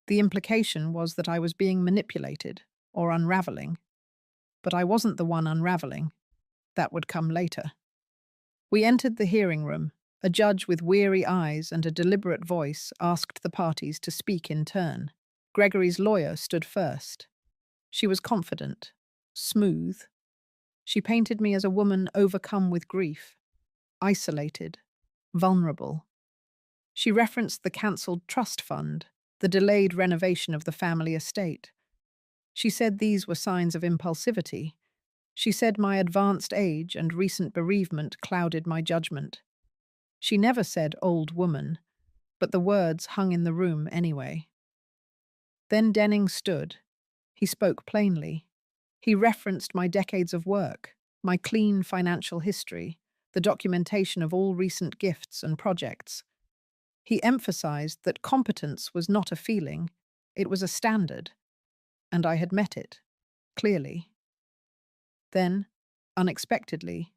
Speaker 1: The implication was that I was being manipulated or unraveling. But I wasn't the one unraveling. That would come later. We entered the hearing room. A judge with weary eyes and a deliberate voice asked the parties to speak in turn. Gregory's lawyer stood first. She was confident, smooth. She painted me as a woman overcome with grief, isolated, vulnerable. She referenced the cancelled trust fund, the delayed renovation of the family estate. She said these were signs of impulsivity. She said my advanced age and recent bereavement clouded my judgment. She never said old woman, but the words hung in the room anyway. Then Denning stood. He spoke plainly. He referenced my decades of work, my clean financial history, the documentation of all recent gifts and projects. He emphasized that competence was not a feeling, it was a standard, and I had met it, clearly. Then, unexpectedly,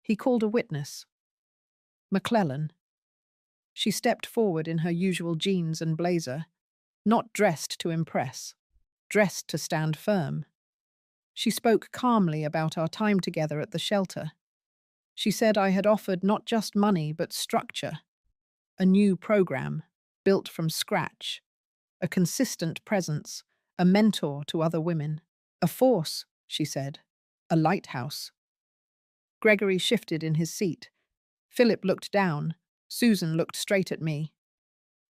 Speaker 1: he called a witness. McClellan. She stepped forward in her usual jeans and blazer, not dressed to impress, dressed to stand firm. She spoke calmly about our time together at the shelter. She said I had offered not just money but structure, a new program, built from scratch, a consistent presence, a mentor to other women. A force, she said, a lighthouse. Gregory shifted in his seat. Philip looked down. Susan looked straight at me.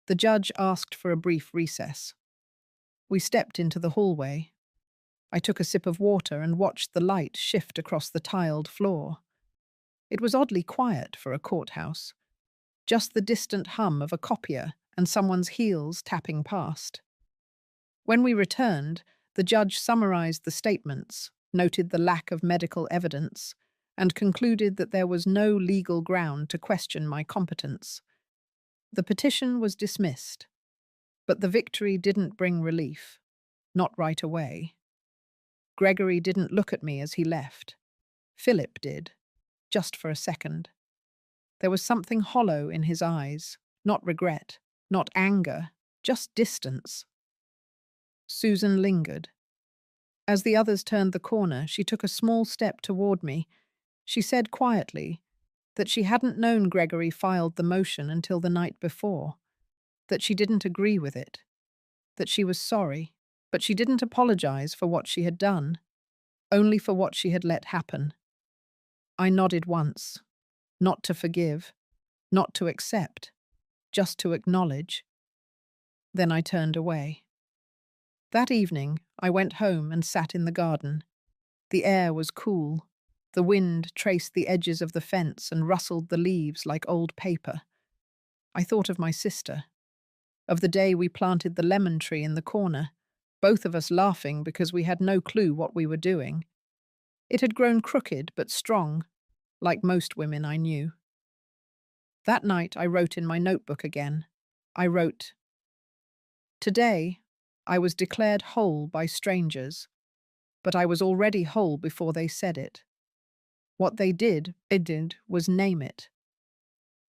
Speaker 1: The judge asked for a brief recess. We stepped into the hallway. I took a sip of water and watched the light shift across the tiled floor. It was oddly quiet for a courthouse. Just the distant hum of a copier and someone's heels tapping past. When we returned, the judge summarized the statements, noted the lack of medical evidence, and concluded that there was no legal ground to question my competence. The petition was dismissed, but the victory didn't bring relief, not right away. Gregory didn't look at me as he left. Philip did, just for a second. There was something hollow in his eyes, not regret, not anger, just distance. Susan lingered. As the others turned the corner, she took a small step toward me. She said quietly that she hadn't known Gregory filed the motion until the night before, that she didn't agree with it, that she was sorry, but she didn't apologize for what she had done, only for what she had let happen. I nodded once, not to forgive, not to accept, just to acknowledge. Then I turned away. That evening, I went home and sat in the garden. The air was cool. The wind traced the edges of the fence and rustled the leaves like old paper. I thought of my sister, of the day we planted the lemon tree in the corner, both of us laughing because we had no clue what we were doing. It had grown crooked but strong, like most women I knew. That night I wrote in my notebook again. I wrote, "Today, I was declared whole by strangers, but I was already whole before they said it. What they did was name it.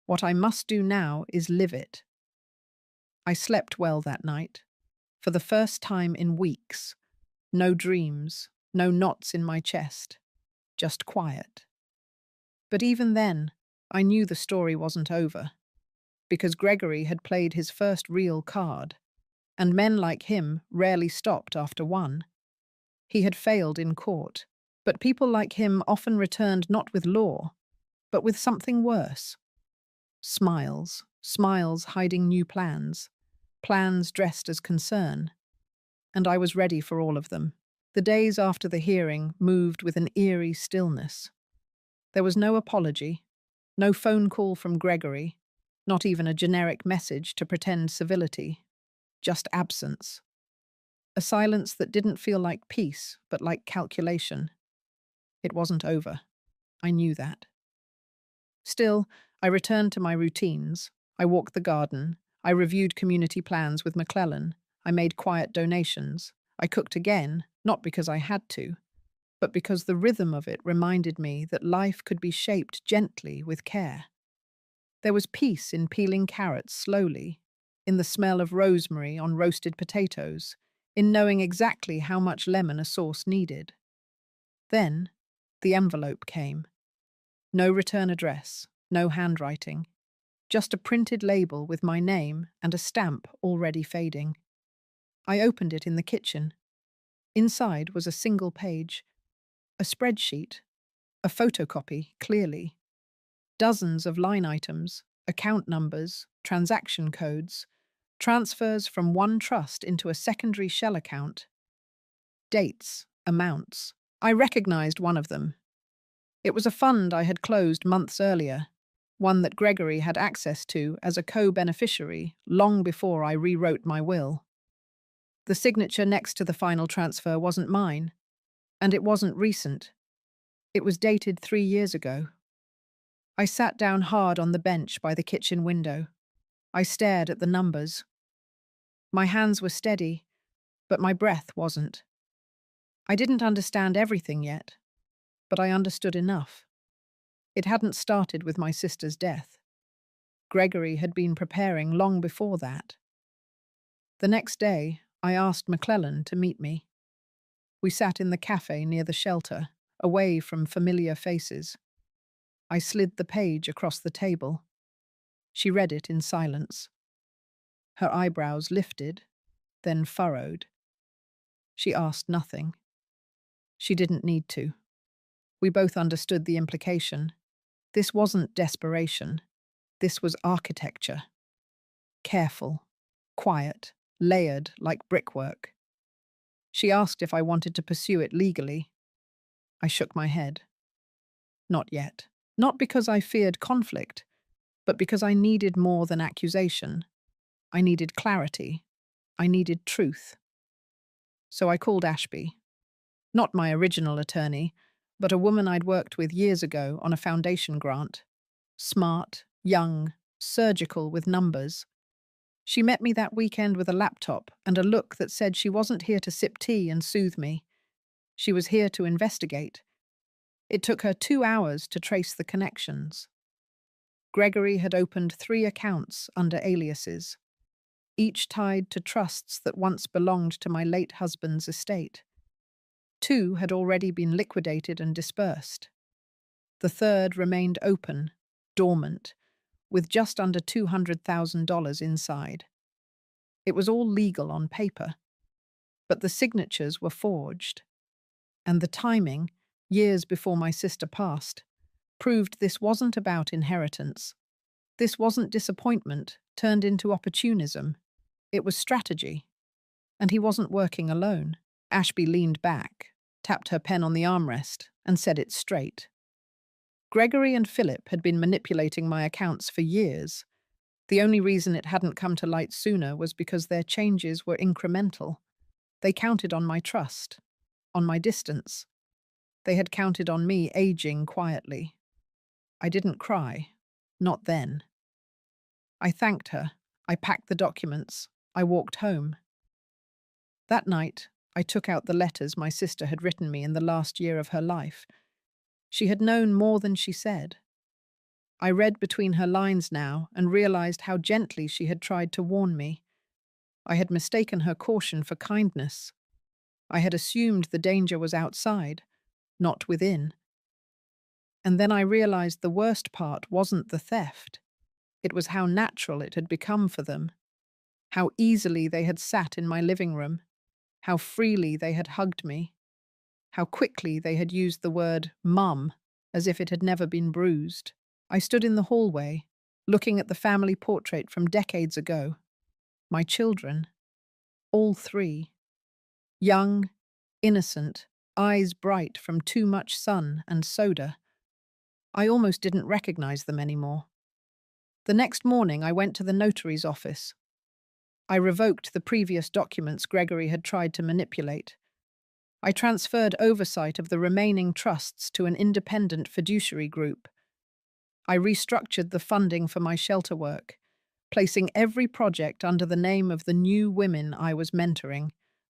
Speaker 1: What I must do now is live it." I slept well that night, for the first time in weeks. No dreams, no knots in my chest, just quiet. But even then, I knew the story wasn't over, because Gregory had played his first real card, and men like him rarely stopped after one. He had failed in court, but people like him often returned not with law, but with something worse. Smiles, smiles hiding new plans, plans dressed as concern. And I was ready for all of them. The days after the hearing moved with an eerie stillness. There was no apology, no phone call from Gregory, not even a generic message to pretend civility, just absence. A silence that didn't feel like peace, but like calculation. It wasn't over. I knew that. Still, I returned to my routines. I walked the garden. I reviewed community plans with McClellan. I made quiet donations. I cooked again, not because I had to, but because the rhythm of it reminded me that life could be shaped gently with care. There was peace in peeling carrots slowly, in the smell of rosemary on roasted potatoes, in knowing exactly how much lemon a sauce needed. Then, the envelope came. No return address, no handwriting, just a printed label with my name and a stamp already fading. I opened it in the kitchen. Inside was a single page, a spreadsheet, a photocopy, clearly. Dozens of line items, account numbers, transaction codes, transfers from one trust into a secondary shell account. Dates, amounts. I recognized one of them. It was a fund I had closed months earlier, one that Gregory had access to as a co-beneficiary long before I rewrote my will. The signature next to the final transfer wasn't mine, and it wasn't recent. It was dated 3 years ago. I sat down hard on the bench by the kitchen window. I stared at the numbers. My hands were steady, but my breath wasn't. I didn't understand everything yet, but I understood enough. It hadn't started with my sister's death. Gregory had been preparing long before that. The next day, I asked McClellan to meet me. We sat in the cafe near the shelter, away from familiar faces. I slid the page across the table. She read it in silence. Her eyebrows lifted, then furrowed. She asked nothing. She didn't need to. We both understood the implication. This wasn't desperation. This was architecture. Careful, quiet, layered like brickwork. She asked if I wanted to pursue it legally. I shook my head. Not yet. Not because I feared conflict, but because I needed more than accusation. I needed clarity. I needed truth. So I called Ashby. Not my original attorney, but a woman I'd worked with years ago on a foundation grant. Smart, young, surgical with numbers. She met me that weekend with a laptop and a look that said she wasn't here to sip tea and soothe me. She was here to investigate. It took her 2 hours to trace the connections. Gregory had opened 3 accounts under aliases, each tied to trusts that once belonged to my late husband's estate. 2 had already been liquidated and dispersed. The third remained open, dormant, with just under $200,000 inside. It was all legal on paper, but the signatures were forged. And the timing, years before my sister passed, proved this wasn't about inheritance. This wasn't disappointment turned into opportunism. It was strategy. And he wasn't working alone. Ashby leaned back, tapped her pen on the armrest, and said it straight. Gregory and Philip had been manipulating my accounts for years. The only reason it hadn't come to light sooner was because their changes were incremental. They counted on my trust, on my distance. They had counted on me aging quietly. I didn't cry. Not then. I thanked her. I packed the documents. I walked home. That night, I took out the letters my sister had written me in the last year of her life. She had known more than she said. I read between her lines now and realized how gently she had tried to warn me. I had mistaken her caution for kindness. I had assumed the danger was outside, not within. And then I realized the worst part wasn't the theft. It was how natural it had become for them. How easily they had sat in my living room. How freely they had hugged me. How quickly they had used the word mum as if it had never been bruised. I stood in the hallway, looking at the family portrait from decades ago. My children, all 3. Young, innocent, eyes bright from too much sun and soda. I almost didn't recognize them anymore. The next morning I went to the notary's office. I revoked the previous documents Gregory had tried to manipulate. I transferred oversight of the remaining trusts to an independent fiduciary group. I restructured the funding for my shelter work, placing every project under the name of the new women I was mentoring,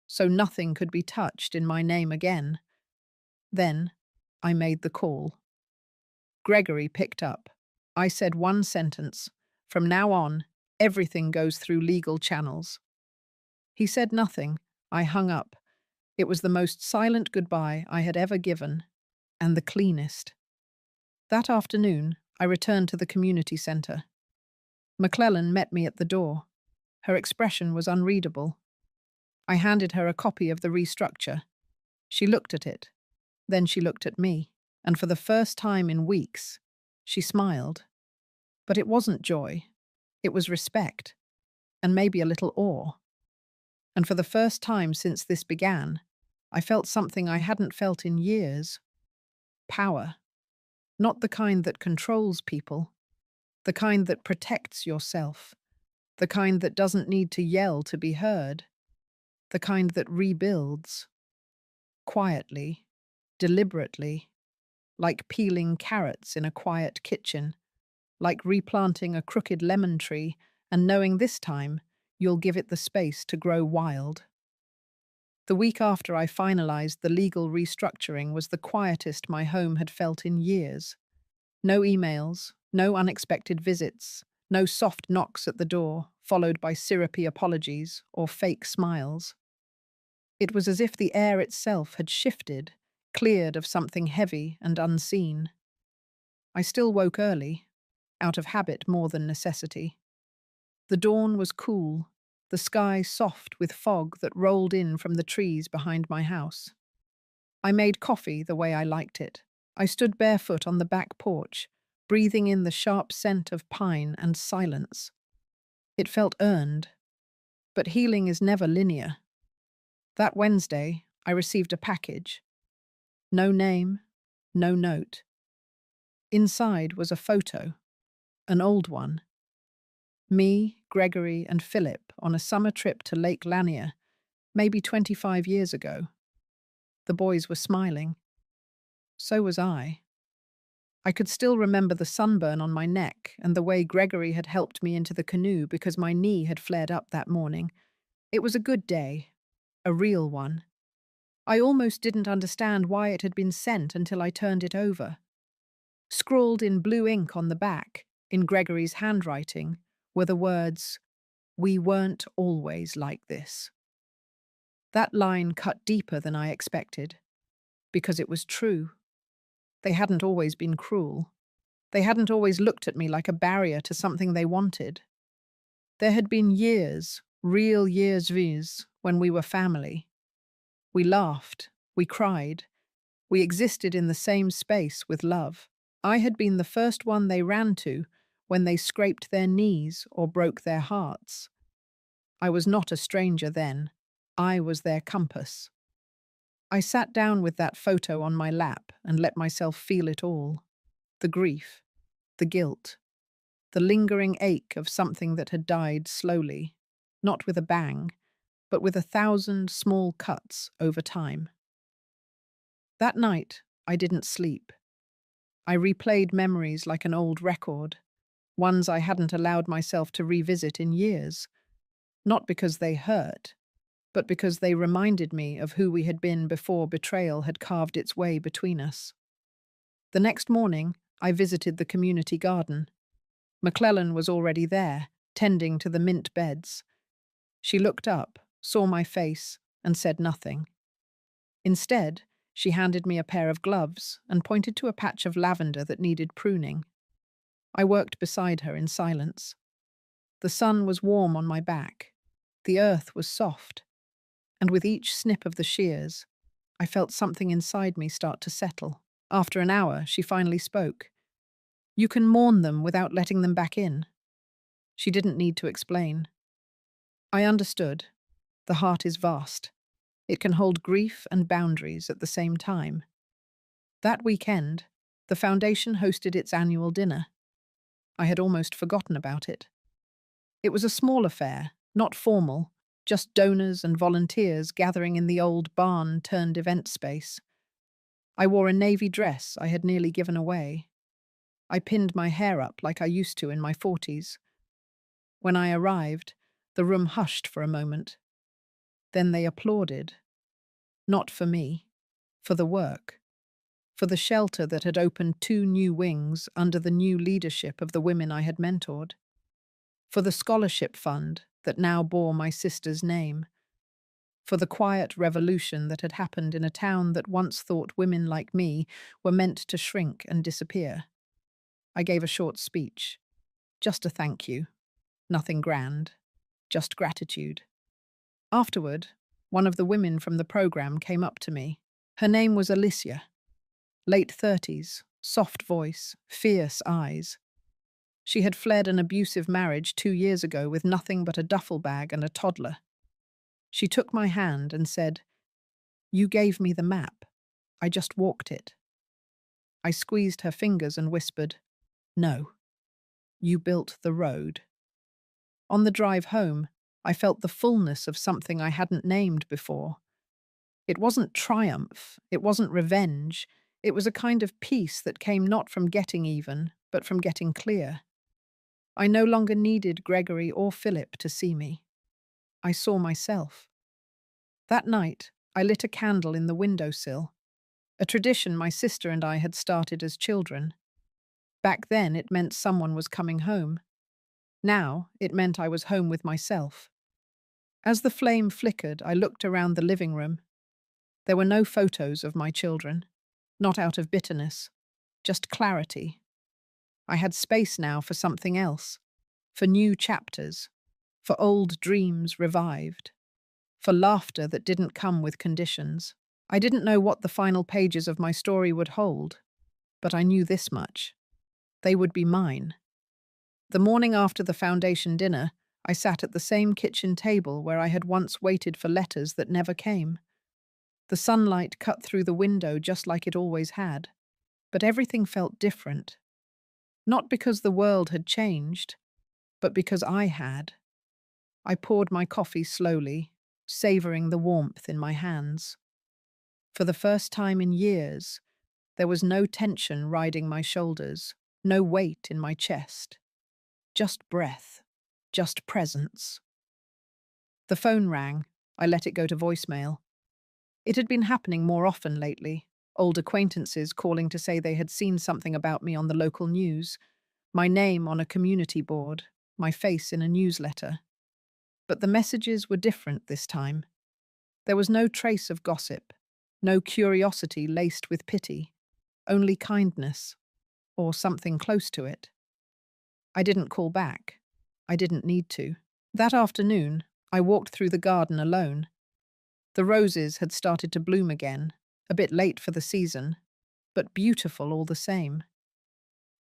Speaker 1: so nothing could be touched in my name again. Then I made the call. Gregory picked up. I said one sentence. From now on, everything goes through legal channels. He said nothing. I hung up. It was the most silent goodbye I had ever given, and the cleanest. That afternoon, I returned to the community center. McClellan met me at the door. Her expression was unreadable. I handed her a copy of the restructure. She looked at it. Then she looked at me, and for the first time in weeks, she smiled. But it wasn't joy. It was respect, and maybe a little awe. And for the first time since this began, I felt something I hadn't felt in years. Power. Not the kind that controls people. The kind that protects yourself. The kind that doesn't need to yell to be heard. The kind that rebuilds. Quietly, deliberately, like peeling carrots in a quiet kitchen, like replanting a crooked lemon tree and knowing this time you'll give it the space to grow wild. The week after I finalized the legal restructuring was the quietest my home had felt in years. No emails, no unexpected visits, no soft knocks at the door, followed by syrupy apologies or fake smiles. It was as if the air itself had shifted, cleared of something heavy and unseen. I still woke early, out of habit more than necessity. The dawn was cool, the sky soft with fog that rolled in from the trees behind my house. I made coffee the way I liked it. I stood barefoot on the back porch, breathing in the sharp scent of pine and silence. It felt earned, but healing is never linear. That Wednesday, I received a package. No name, no note. Inside was a photo, an old one. Me, Gregory, and Philip on a summer trip to Lake Lanier, maybe 25 years ago. The boys were smiling. So was I. I could still remember the sunburn on my neck and the way Gregory had helped me into the canoe because my knee had flared up that morning. It was a good day, a real one. I almost didn't understand why it had been sent until I turned it over. Scrawled in blue ink on the back, in Gregory's handwriting, were the words, "We weren't always like this." That line cut deeper than I expected, because it was true. They hadn't always been cruel. They hadn't always looked at me like a barrier to something they wanted. There had been years, real years viz, when we were family. We laughed, we cried, we existed in the same space with love. I had been the first one they ran to when they scraped their knees or broke their hearts. I was not a stranger then. I was their compass. I sat down with that photo on my lap and let myself feel it all. The grief, the guilt, the lingering ache of something that had died slowly, not with a bang, but with 1,000 small cuts over time. That night, I didn't sleep. I replayed memories like an old record, ones I hadn't allowed myself to revisit in years, not because they hurt, but because they reminded me of who we had been before betrayal had carved its way between us. The next morning, I visited the community garden. McClellan was already there, tending to the mint beds. She looked up, saw my face, and said nothing. Instead, she handed me a pair of gloves and pointed to a patch of lavender that needed pruning. I worked beside her in silence. The sun was warm on my back. The earth was soft. And with each snip of the shears, I felt something inside me start to settle. After an hour, she finally spoke. "You can mourn them without letting them back in." She didn't need to explain. I understood. The heart is vast. It can hold grief and boundaries at the same time. That weekend, the foundation hosted its annual dinner. I had almost forgotten about it. It was a small affair, not formal, just donors and volunteers gathering in the old barn-turned-event space. I wore a navy dress I had nearly given away. I pinned my hair up like I used to in my 40s. When I arrived, the room hushed for a moment. Then they applauded. Not for me, for the work, for the shelter that had opened 2 new wings under the new leadership of the women I had mentored, for the scholarship fund that now bore my sister's name, for the quiet revolution that had happened in a town that once thought women like me were meant to shrink and disappear. I gave a short speech. Just a thank you. Nothing grand. Just gratitude. Afterward, one of the women from the program came up to me. Her name was Alicia. Late 30s, soft voice, fierce eyes. She had fled an abusive marriage 2 years ago with nothing but a duffel bag and a toddler. She took my hand and said, "You gave me the map. I just walked it." I squeezed her fingers and whispered, "No, you built the road." On the drive home, I felt the fullness of something I hadn't named before. It wasn't triumph, it wasn't revenge, it was a kind of peace that came not from getting even, but from getting clear. I no longer needed Gregory or Philip to see me. I saw myself. That night, I lit a candle in the windowsill, a tradition my sister and I had started as children. Back then, it meant someone was coming home. Now, it meant I was home with myself. As the flame flickered, I looked around the living room. There were no photos of my children, not out of bitterness, just clarity. I had space now for something else, for new chapters, for old dreams revived, for laughter that didn't come with conditions. I didn't know what the final pages of my story would hold, but I knew this much. They would be mine. The morning after the foundation dinner, I sat at the same kitchen table where I had once waited for letters that never came. The sunlight cut through the window just like it always had, but everything felt different. Not because the world had changed, but because I had. I poured my coffee slowly, savoring the warmth in my hands. For the first time in years, there was no tension riding my shoulders, no weight in my chest. Just breath, just presence. The phone rang. I let it go to voicemail. It had been happening more often lately. Old acquaintances calling to say they had seen something about me on the local news, my name on a community board, my face in a newsletter. But the messages were different this time. There was no trace of gossip, no curiosity laced with pity, only kindness, or something close to it. I didn't call back. I didn't need to. That afternoon, I walked through the garden alone. The roses had started to bloom again, a bit late for the season, but beautiful all the same.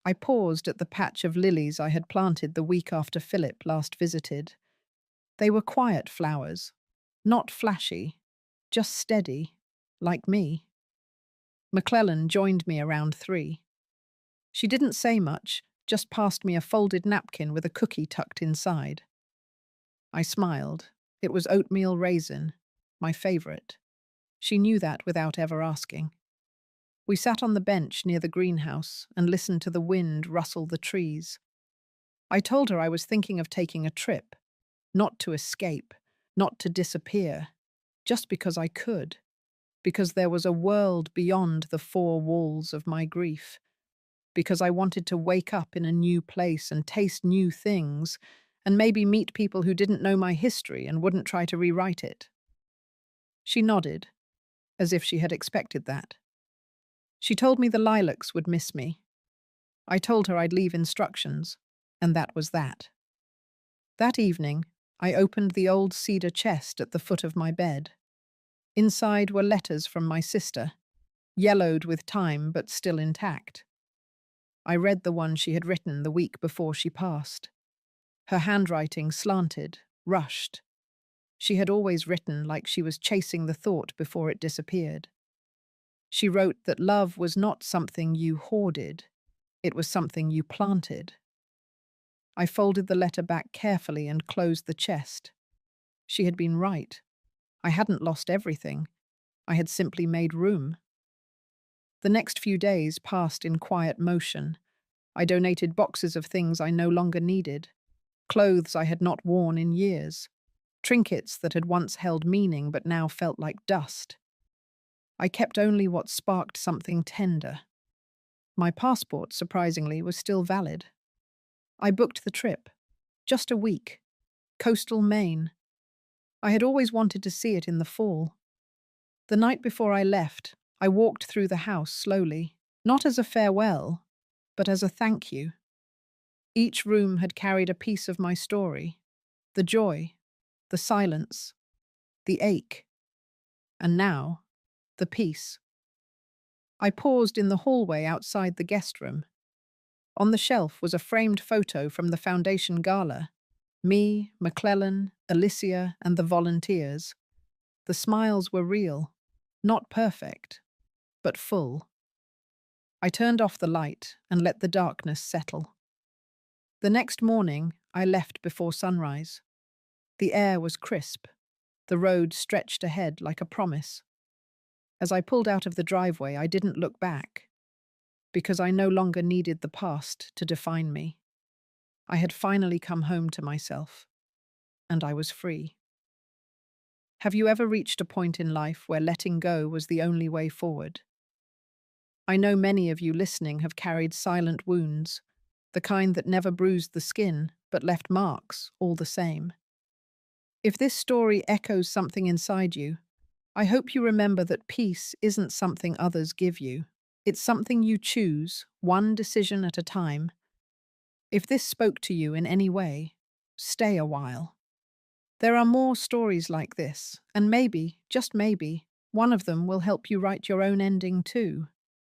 Speaker 1: I paused at the patch of lilies I had planted the week after Philip last visited. They were quiet flowers, not flashy, just steady, like me. McClellan joined me around 3. She didn't say much, just passed me a folded napkin with a cookie tucked inside. I smiled. It was oatmeal raisin, my favorite. She knew that without ever asking. We sat on the bench near the greenhouse and listened to the wind rustle the trees. I told her I was thinking of taking a trip, not to escape, not to disappear, just because I could, because there was a world beyond the 4 walls of my grief, because I wanted to wake up in a new place and taste new things, and maybe meet people who didn't know my history and wouldn't try to rewrite it. She nodded, as if she had expected that. She told me the lilacs would miss me. I told her I'd leave instructions, and that was that. That evening, I opened the old cedar chest at the foot of my bed. Inside were letters from my sister, yellowed with time but still intact. I read the one she had written the week before she passed. Her handwriting slanted, rushed. She had always written like she was chasing the thought before it disappeared. She wrote that love was not something you hoarded, it was something you planted. I folded the letter back carefully and closed the chest. She had been right. I hadn't lost everything. I had simply made room. The next few days passed in quiet motion. I donated boxes of things I no longer needed, clothes I had not worn in years, trinkets that had once held meaning but now felt like dust. I kept only what sparked something tender. My passport, surprisingly, was still valid. I booked the trip. Just a week. Coastal Maine. I had always wanted to see it in the fall. The night before I left, I walked through the house slowly, not as a farewell, but as a thank you. Each room had carried a piece of my story, the joy, the silence, the ache, and now, the peace. I paused in the hallway outside the guest room. On the shelf was a framed photo from the foundation gala. Me, McClellan, Alicia, and the volunteers. The smiles were real, not perfect, but full. I turned off the light and let the darkness settle. The next morning, I left before sunrise. The air was crisp. The road stretched ahead like a promise. As I pulled out of the driveway, I didn't look back, because I no longer needed the past to define me. I had finally come home to myself, and I was free. Have you ever reached a point in life where letting go was the only way forward? I know many of you listening have carried silent wounds, the kind that never bruised the skin, but left marks all the same. If this story echoes something inside you, I hope you remember that peace isn't something others give you. It's something you choose, one decision at a time. If this spoke to you in any way, stay a while. There are more stories like this, and maybe, just maybe, one of them will help you write your own ending too.